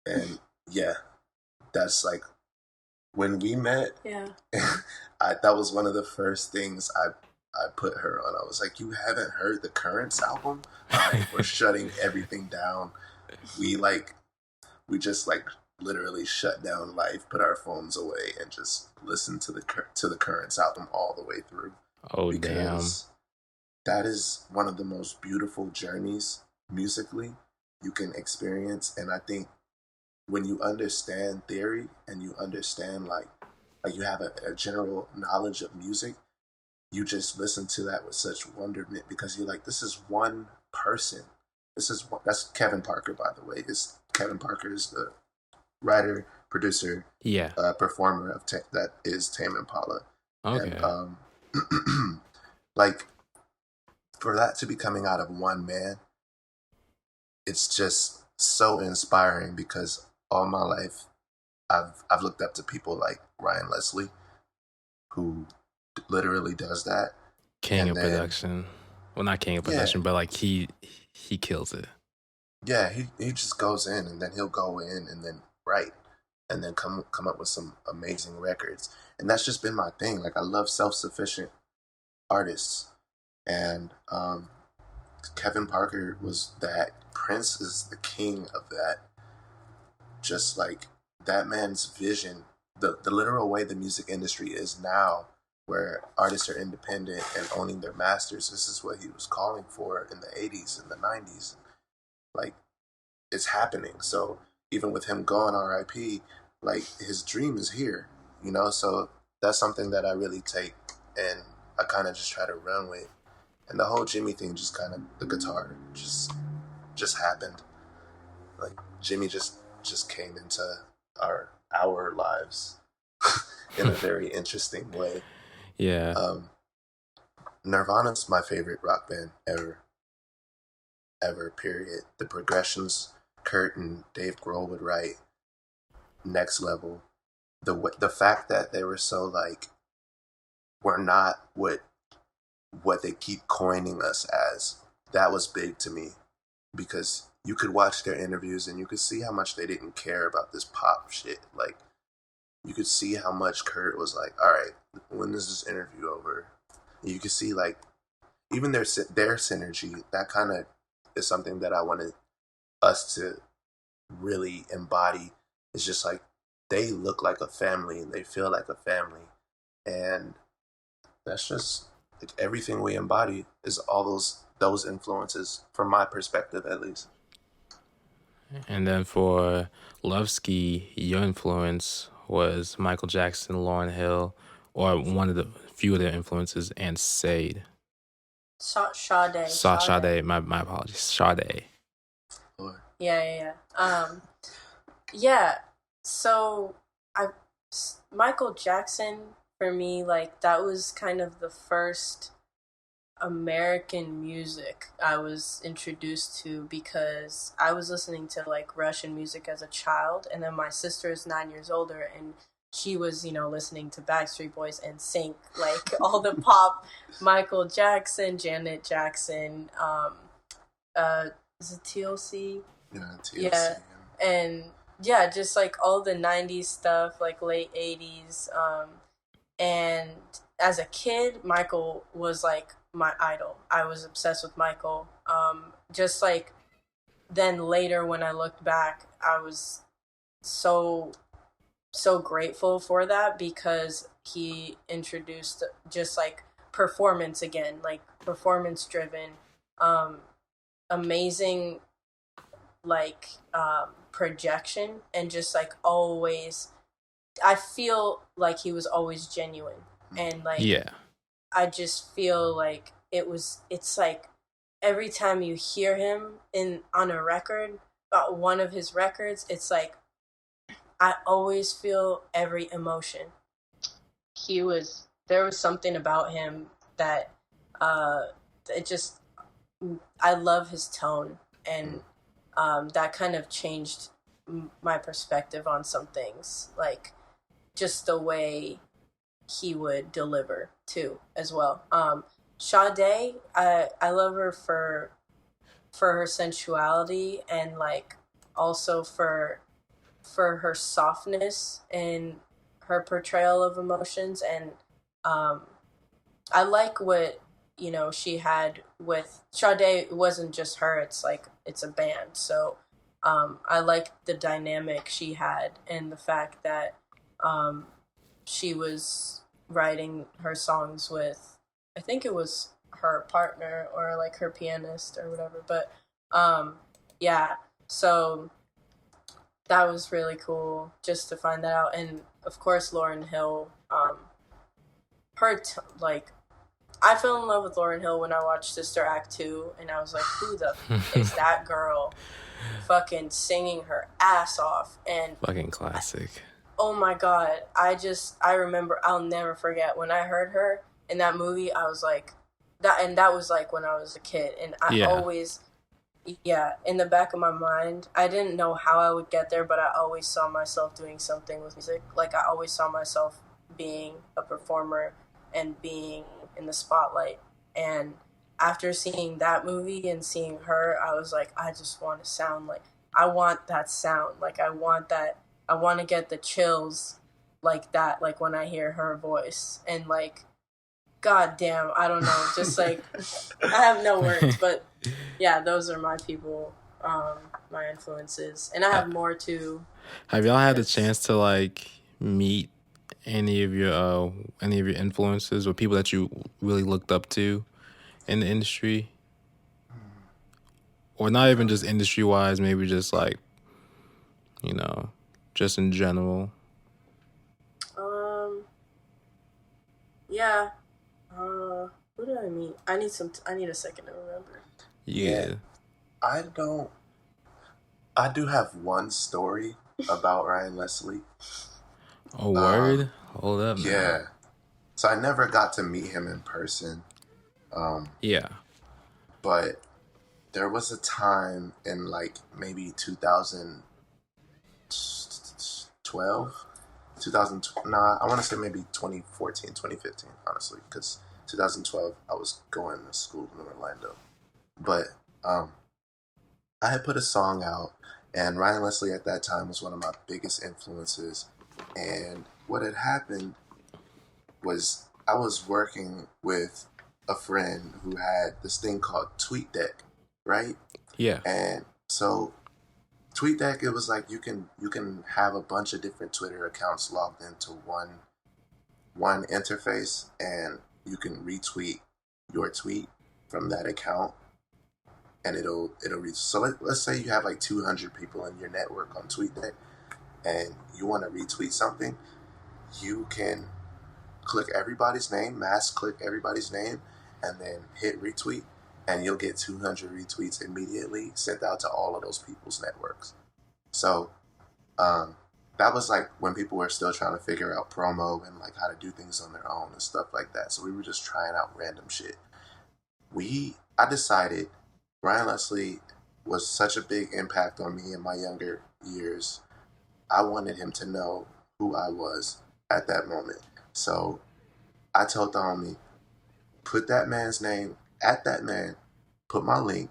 And yeah, that's like, when we met, that was one of the first things I put her on. I was like, "You haven't heard the Currents album? We're shutting everything down. We just like literally shut down life, put our phones away, and just listen to the Currents album all the way through." Oh, because that is one of the most beautiful journeys musically you can experience. And I think when you understand theory and you understand like you have a general knowledge of music, you just listen to that with such wonderment, because you're like, this is one person. That's Kevin Parker, by the way. Kevin Parker is the writer, producer, performer of that is Tame Impala. Okay. And like, for that to be coming out of one man, it's just so inspiring, because all my life I've looked up to people like Ryan Leslie, who literally does that. King of production. Well, not king of production, but like he kills it. Yeah, he just goes in, and then he'll go in and then write, and then come up with some amazing records. And that's just been my thing. Like, I love self-sufficient artists. And Kevin Parker was that. Prince is the king of that. Just like that man's vision, the literal way the music industry is now, where artists are independent and owning their masters. This is what he was calling for in the 80s and the 90s. Like, it's happening. So even with him going RIP, like, his dream is here, So that's something that I really take, and I kind of just try to run with. And the whole Jimmy thing, just kind of, the guitar just happened. Like, Jimmy just came into our lives in a very interesting way. Yeah. Nirvana's my favorite rock band ever, period. The progressions Kurt and Dave Grohl would write, next level. The fact that they were so like, we're not what they keep coining us as, that was big to me, because you could watch their interviews and you could see how much they didn't care about this pop shit. Like, you could see how much Kurt was like, all right, when is this interview over? You could see, like, even their synergy, that kind of is something that I wanted us to really embody. It's just like, they look like a family and they feel like a family. And that's just, like, everything we embody is all those influences, from my perspective at least. And then for Lovesky, your influence was Michael Jackson, Lauryn Hill, or one of the few of their influences, and Sade. Sade. My apologies. Sade. Yeah. Yeah. So Michael Jackson, for me, like, that was kind of the first American music I was introduced to, because I was listening to, like, Russian music as a child, and then my sister is 9 years older, and she was, listening to Backstreet Boys and Sync, like, all the pop, Michael Jackson, Janet Jackson, is it TLC? Yeah, TLC. Yeah, and yeah, just, like, all the 90s stuff, like, late 80s, and as a kid, Michael was, like, my idol. I was obsessed with Michael. Just, like, then later when I looked back, I was so grateful for that, because he introduced just, like, performance again, like, performance driven, amazing, like, projection, and just, like, always, I feel like he was always genuine, and, like, yeah, I just feel like it's like every time you hear him on a record, one of his records, it's like I always feel every emotion. There was something about him that it just, I love his tone, and that kind of changed my perspective on some things, like just the way he would deliver too, as well. Sade, I love her for her sensuality, and, like, also for her softness and her portrayal of emotions, and I like what she had with Sade. It wasn't just her; it's a band. So I like the dynamic she had, and the fact that she was writing her songs with, I think it was her partner or, like, her pianist or whatever. But yeah, so that was really cool just to find that out. And of course, Lauryn Hill, I fell in love with Lauryn Hill when I watched Sister Act 2, and I was like, who the is that girl fucking singing her ass off? And fucking classic. Oh my God. I remember, I'll never forget when I heard her in that movie. I was like, that was like when I was a kid. And I always, in the back of my mind, I didn't know how I would get there, but I always saw myself doing something with music. Like, I always saw myself being a performer and being in the spotlight. And after seeing that movie and seeing her, I was like, I just want to sound like, I want that sound. Like, I want to get the chills like that, like when I hear her voice. And, like, God damn, I don't know, just like, I have no words, but yeah, those are my people, my influences. And I have more too. Have y'all had the chance to, like, meet any of your influences or people that you really looked up to in the industry? Or not even just industry wise, maybe just, like, just in general. Yeah. Who did I meet? I need a second to remember. Yeah. I do have one story about Ryan Leslie. Oh, word? Hold up, man. Yeah. So I never got to meet him in person. Yeah. But there was a time in, like, maybe 2012. I want to say maybe 2014, 2015, honestly, because 2012 I was going to school in Orlando. But I had put a song out, and Ryan Leslie at that time was one of my biggest influences. And what had happened was I was working with a friend who had this thing called TweetDeck, right? Yeah. And so TweetDeck, it was like you can have a bunch of different Twitter accounts logged into one interface, and you can retweet your tweet from that account, and it'll reach. So let's say you have like 200 people in your network on TweetDeck, and you want to retweet something, you can click everybody's name, mass click everybody's name, and then hit retweet, and you'll get 200 retweets immediately sent out to all of those people's networks. So that was like when people were still trying to figure out promo and like how to do things on their own and stuff like that. So we were just trying out random shit. I decided Ryan Leslie was such a big impact on me in my younger years. I wanted him to know who I was at that moment. So I told the homie, put that man's name at that man, put my link,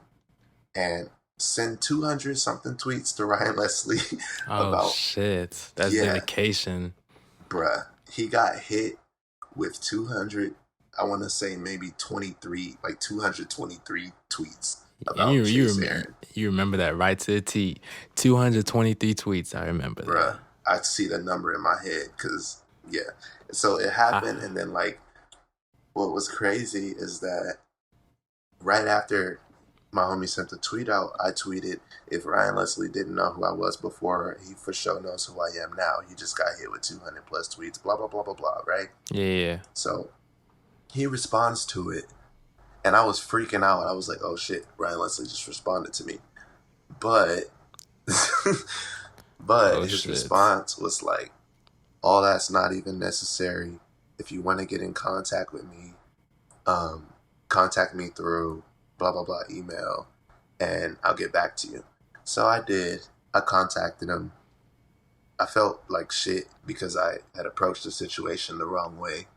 and send 200 something tweets to Ryan Leslie Oh shit, that's dedication. Bruh, he got hit with 200, I want to say maybe 23, like 223 tweets about you remember that right to the T. 223 tweets, I remember that. Bruh, I see the number in my head because, yeah. So it happened, and then, like, what was crazy is that right after my homie sent the tweet out, I tweeted, if Ryan Leslie didn't know who I was before, he for sure knows who I am now. He just got hit with 200 plus tweets, blah, blah, blah, blah, blah, right? Yeah. So he responds to it, and I was freaking out. I was like, oh shit, Ryan Leslie just responded to me. But his response was like, all that's not even necessary. If you want to get in contact with me, contact me through blah, blah, blah email, and I'll get back to you. So I did. I contacted him. I felt like shit because I had approached the situation the wrong way.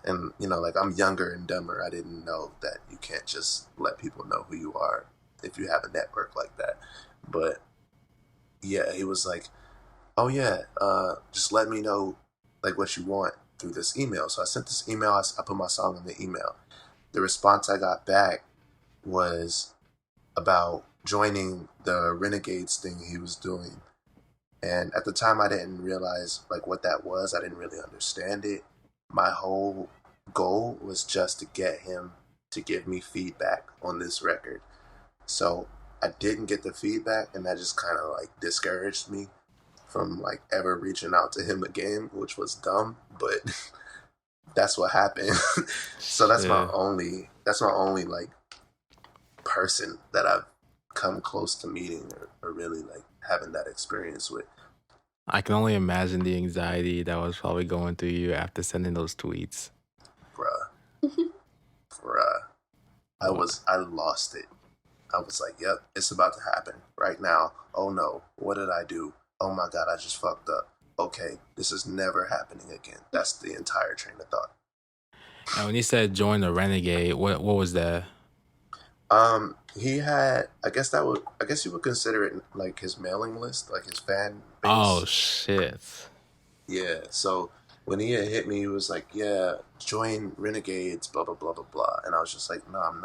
And, you know, like, I'm younger and dumber. I didn't know that you can't just let people know who you are if you have a network like that. But, yeah, he was like, oh, yeah, just let me know, like, what you want through this email. So I sent this email. I put my song in the email. The response I got back was about joining the Renegades thing he was doing. And at the time, I didn't realize, like, what that was. I didn't really understand it. My whole goal was just to get him to give me feedback on this record. So I didn't get the feedback, and that just kind of, like, discouraged me from, like, ever reaching out to him again, which was dumb, but that's what happened. So that's my only like person that I've come close to meeting or really like having that experience with. I can only imagine the anxiety that was probably going through you after sending those tweets. Bruh. I lost it. I was like, yep, it's about to happen right now. Oh no, what did I do? Oh my God, I just fucked up. Okay, this is never happening again. That's the entire train of thought. And when you said join the Renegade, what was that? He had, I guess you would consider it like his mailing list, like his fan base. Oh shit. Yeah. So when he had hit me, he was like, yeah, join Renegades, blah, blah, blah, blah, blah. And I was just like, no, I'm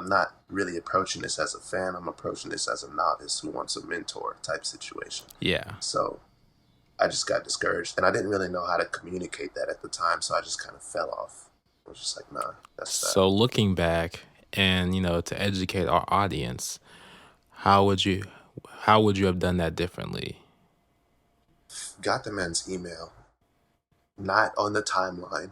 not really approaching this as a fan. I'm approaching this as a novice who wants a mentor type situation. Yeah. So I just got discouraged, and I didn't really know how to communicate that at the time. So I just kind of fell off. I was just like, nah, that's that. So looking back and, to educate our audience, how would you have done that differently? Got the man's email, not on the timeline.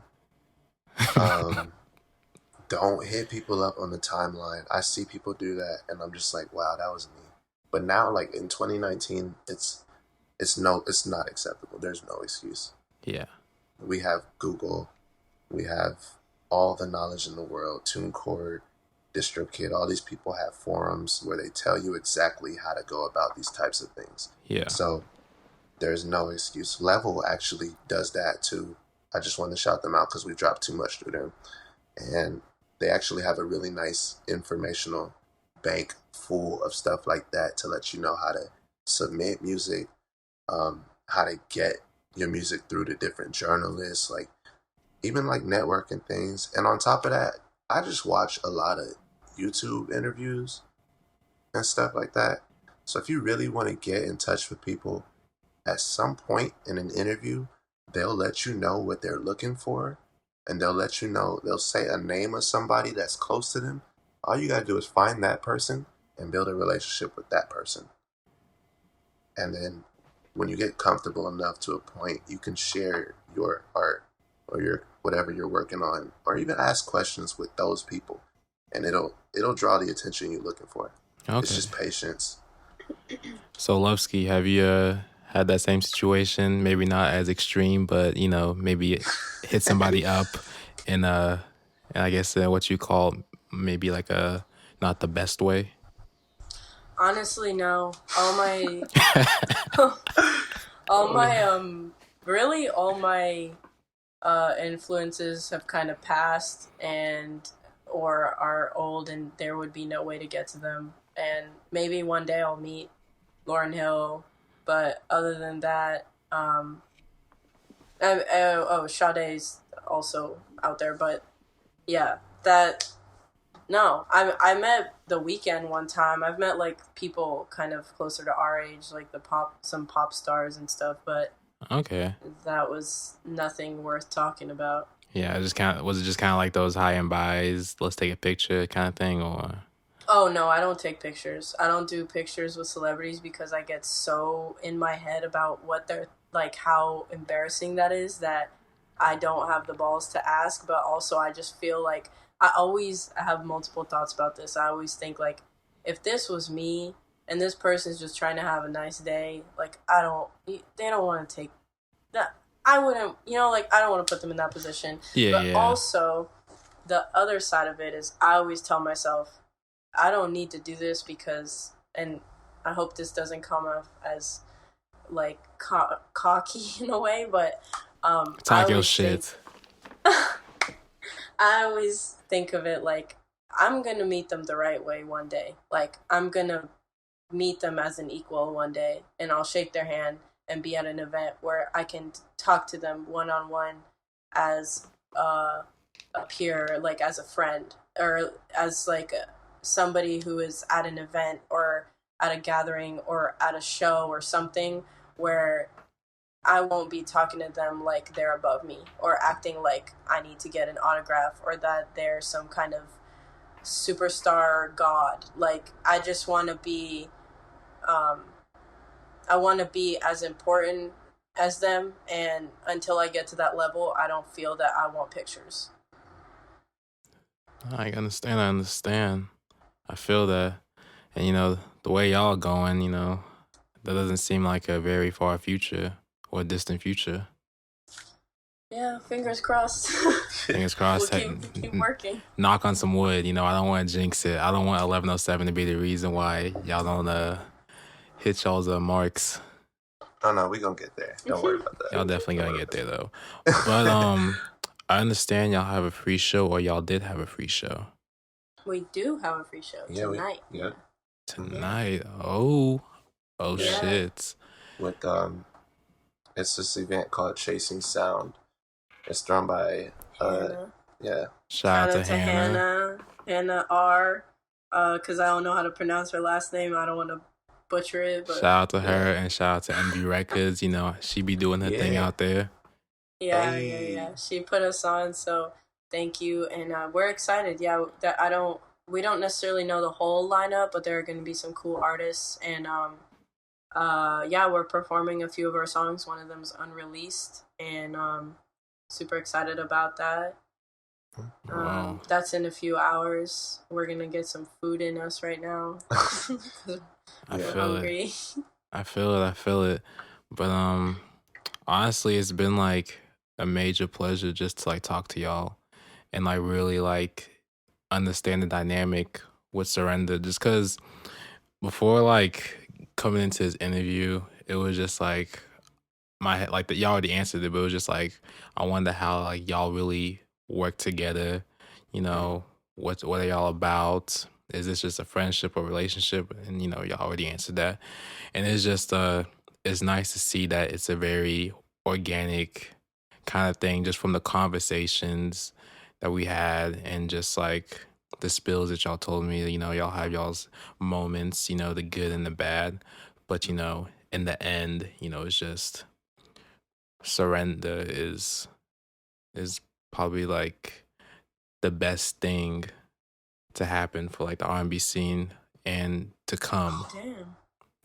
Don't hit people up on the timeline. I see people do that, and I'm just like, wow, that was me. But now, like in 2019, it's not acceptable. There's no excuse. Yeah. We have Google. We have all the knowledge in the world. TuneCore, DistroKid. All these people have forums where they tell you exactly how to go about these types of things. Yeah. So there's no excuse. Level actually does that too. I just wanted to shout them out because we dropped too much through them. And they actually have a really nice informational bank full of stuff like that to let you know how to submit music, how to get your music through to different journalists, like even like networking things. And on top of that, I just watch a lot of YouTube interviews and stuff like that. So if you really want to get in touch with people, at some point in an interview, they'll let you know what they're looking for, and they'll let you know, they'll say a name of somebody that's close to them. All you gotta do is find that person and build a relationship with that person. And then when you get comfortable enough to a point, you can share your art or your whatever you're working on, or even ask questions with those people, and it'll draw the attention you're looking for. Okay. It's just patience. So, Lovsky, have you had that same situation? Maybe not as extreme, but maybe hit somebody up in and I guess what you call maybe like a not the best way. Honestly, no. All my, really all my influences have kind of passed and or are old, and there would be no way to get to them. And maybe one day I'll meet Lauryn Hill, but other than that, Sade's also out there, but yeah, that. No, I met The Weeknd one time. I've met like people kind of closer to our age, like some pop stars and stuff, but okay, that was nothing worth talking about. Yeah, was it just kind of like those high and buys, let's take a picture kind of thing, or? Oh no, I don't take pictures. I don't do pictures with celebrities because I get so in my head about what they're like, how embarrassing that is, that I don't have the balls to ask. But also, I just feel like I always have multiple thoughts about this. I always think like, if this was me and this person's just trying to have a nice day, like they don't want to take that. I wouldn't, like I don't want to put them in that position. Yeah, but yeah. Also, the other side of it is I always tell myself, I don't need to do this because, and I hope this doesn't come off as like cocky in a way, but talk your shit. I always think of it like I'm gonna meet them the right way one day. Like I'm gonna meet them as an equal one day, and I'll shake their hand and be at an event where I can talk to them one-on-one as a peer, like as a friend, or as like somebody who is at an event or at a gathering or at a show or something, where I won't be talking to them like they're above me or acting like I need to get an autograph or that they're some kind of superstar god. Like I just want to be I want to be as important as them, and until I get to that level, I don't feel that I want pictures. I understand. I feel that. And the way y'all going, that doesn't seem like a very far future or distant future. Yeah, fingers crossed. Fingers crossed. We'll keep working. Knock on some wood. I don't want to jinx it. I don't want 1107 to be the reason why y'all don't hit y'all's marks. Oh no, we gonna get there. Don't worry about that. Y'all definitely gonna get there though. But I understand y'all have a free show, or y'all did have a free show. We do have a free show tonight. Tonight. Oh yeah. Shit. With it's this event called Chasing Sound. It's thrown by Hannah. Yeah. Shout out to Hannah. Hannah R. Because I don't know how to pronounce her last name. I don't want to butcher it. But shout out to her, and shout out to MB Records. She be doing her thing out there. Yeah. She put us on, so thank you, and we're excited. Yeah, we don't necessarily know the whole lineup, but there are going to be some cool artists, and we're performing a few of our songs. One of them is unreleased, and super excited about that. Wow. That's in a few hours. We're gonna get some food in us right now. I feel it. But honestly, it's been like a major pleasure just to like talk to y'all and like really like understand the dynamic with Surrender. Just because before like coming into this interview, it was just like my head, like y'all already answered it, but it was just like I wonder how like y'all really work together. What are y'all about? is this just a friendship or relationship? And you already answered that. And it's just it's nice to see that it's a very organic kind of thing, just from the conversations that we had, and just like the spills that y'all told me. Y'all have y'all's moments, the good and the bad, but in the end, it's just surrender is probably like the best thing to happen for like the R&B scene and to come. Damn.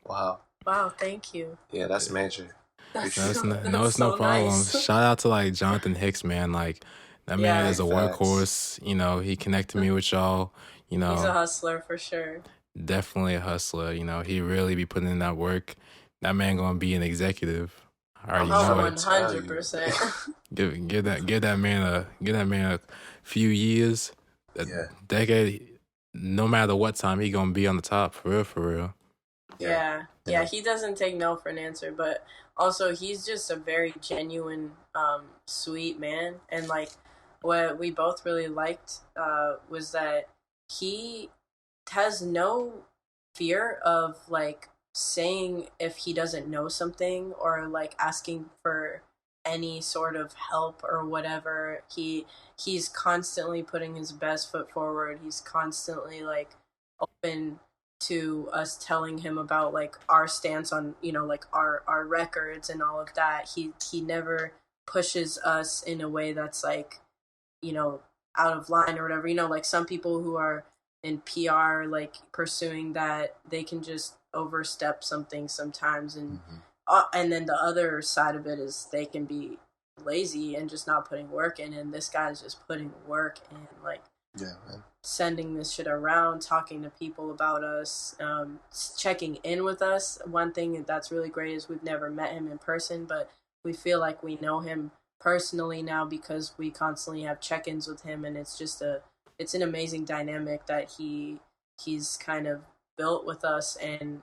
Wow. Wow, thank you. Yeah, that's major. It's That's no so problem. nice. Shout out to like Jonathan Hicks, man. Like that man Yeah. is a Facts. workhorse. He connected me with y'all. He's a hustler for sure. Definitely a hustler. He really be putting in that work. That man gonna be an executive. I already Oh, know it. 100%. Give that man a few years, a Yeah. decade. No matter what time, he gonna be on the top, for real, for real. Yeah. Yeah, he doesn't take no for an answer, but also he's just a very genuine, sweet man. And like what we both really liked was that he has no fear of like saying if he doesn't know something, or like asking for any sort of help or whatever. He's constantly putting his best foot forward. He's constantly like open to us telling him about like our stance on like our records and all of that. He never pushes us in a way that's like out of line or whatever. Like some people who are in PR, like pursuing that, they can just overstep something sometimes, and and then the other side of it is they can be lazy and just not putting work in, and this guy's just putting work in, like Yeah, man. sending this shit around, talking to people about us, checking in with us. One thing that's really great is we've never met him in person, but we feel like we know him personally now because we constantly have check-ins with him, and it's just it's an amazing dynamic that he's kind of built with us, and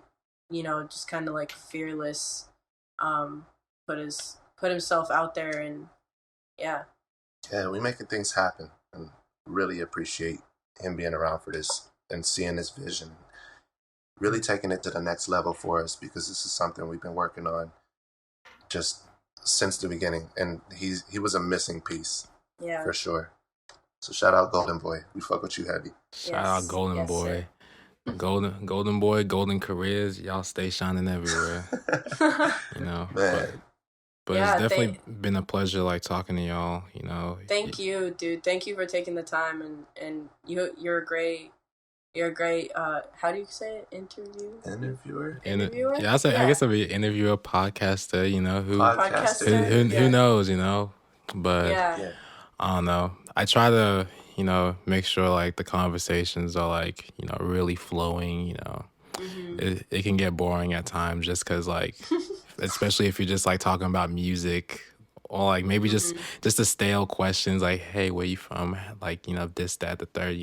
just kind of like fearless, put himself out there, and yeah. Yeah, we making things happen, and really appreciate him being around for this and seeing this vision, really taking it to the next level for us, because this is something we've been working on just since the beginning, and he was a missing piece, Yeah. for sure. So shout out Golden Boy. We fuck with you heavy. Shout out Golden Yes, Boy. sir. Golden Boy, golden careers. Y'all stay shining everywhere. Man. But Yeah, it's definitely been a pleasure like talking to y'all. Thank you, dude. Thank you for taking the time, and you're a great how do you say it? Interviewer? Interviewer? Yeah, I Yeah. guess I'll be an interviewer, podcaster. Podcaster. Who knows? But Yeah. I don't know. I try to make sure like the conversations are like really flowing. It can get boring at times just because like especially if you're just like talking about music, or like maybe just the stale questions like, hey, where you from, like this, that, the third.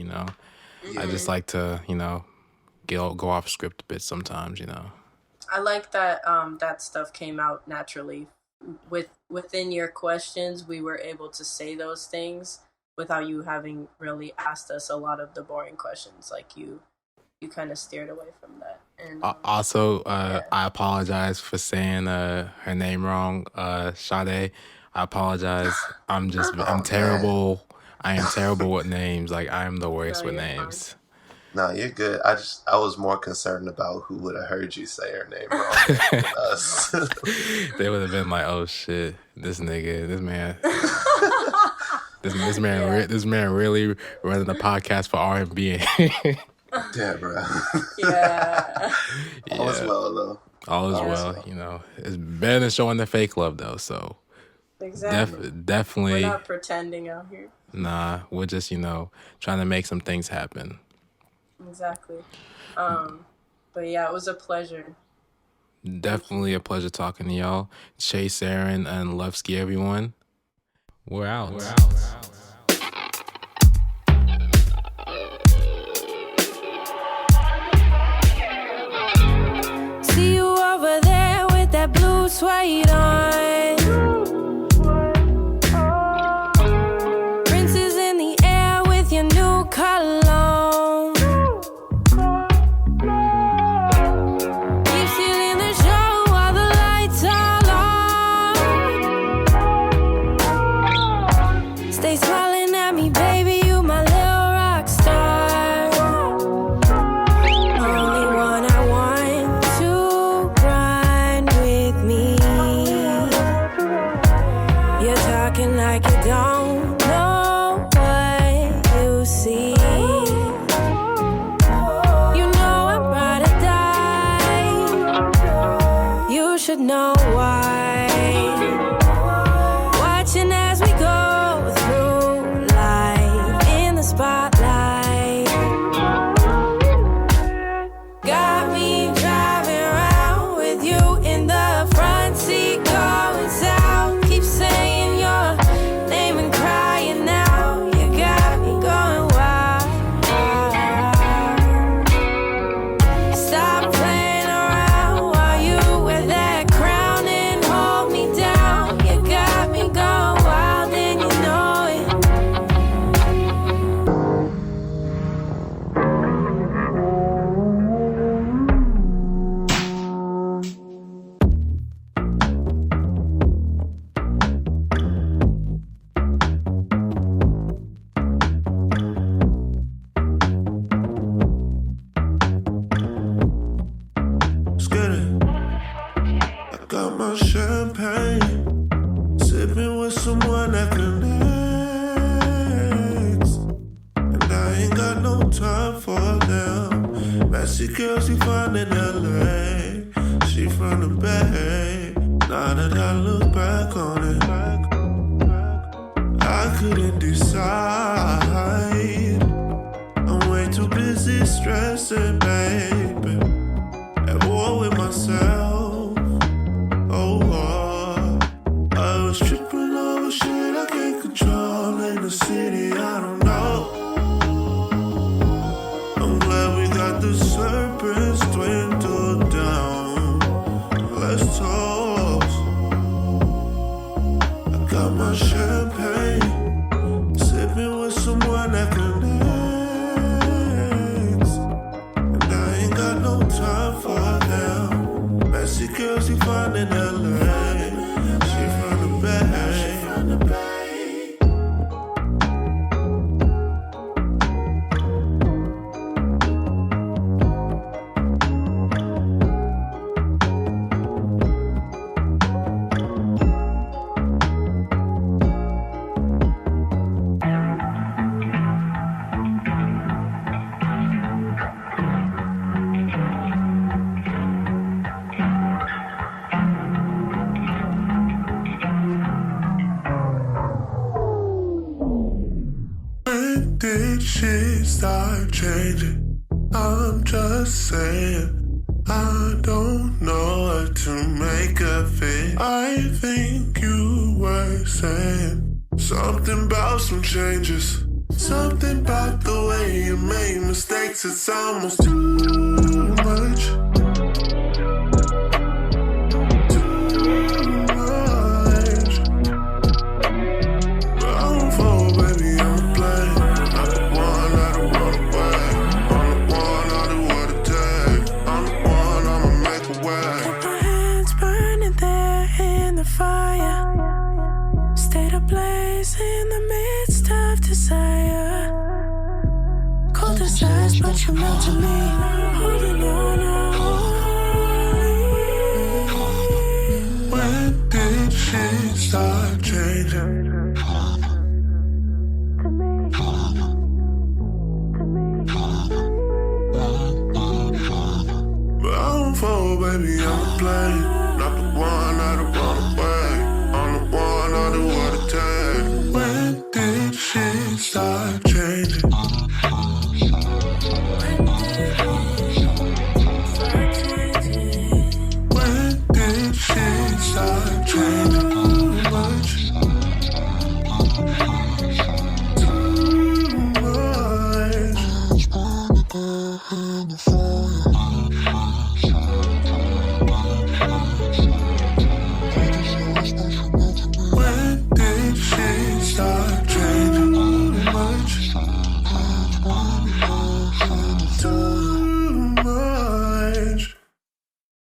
I just like to go off script a bit sometimes. I like that that stuff came out naturally. Within your questions, we were able to say those things without you having really asked us a lot of the boring questions. Like you kind of steered away from that. And Also, yeah. I apologize for saying her name wrong, Sade. I apologize. I'm terrible. I am terrible with names. Like I am the worst No, with you're names. No, you're good. I was more concerned about who would have heard you say her name wrong than us. They would have been like, "Oh shit, this nigga, this man, this man really running a podcast for R&B." Yeah, bro. Yeah. All is well, though. All is All is well. well. It's better than showing the fake love though. So Exactly. definitely. We're not pretending out here. Nah, we're just trying to make some things happen. Exactly. But yeah, it was a pleasure. Definitely a pleasure talking to y'all. Chase, Aaron, and Levski, everyone. We're out. See you over there with that blue suede on. Princes in the air with your new cologne. champagne, sipping with someone that connects. And I ain't got no time for them. Messy girls you find in LA. She from the Bay. Now that I look back on it, I couldn't decide. I'm way too busy stressing, baby. At war with myself. I was tripping over shit I can't control in the city, I don't know. I'm glad we got the serpents dwindled down. Let's toast. I got my champagne, sipping with someone that connects. And I ain't got no time for them. Messy girls you find in LA. She from the Bay. When did she start changing? I'm just saying, I don't know what to make of it. I think you were saying something about some changes, something about the way you made mistakes. It's almost too much. Stayed ablaze in the midst of desire. Cold as ice, but you melt to me. Holding on, when did she start changing? But I'm full, baby, I'm a plane. Not the one, not the one.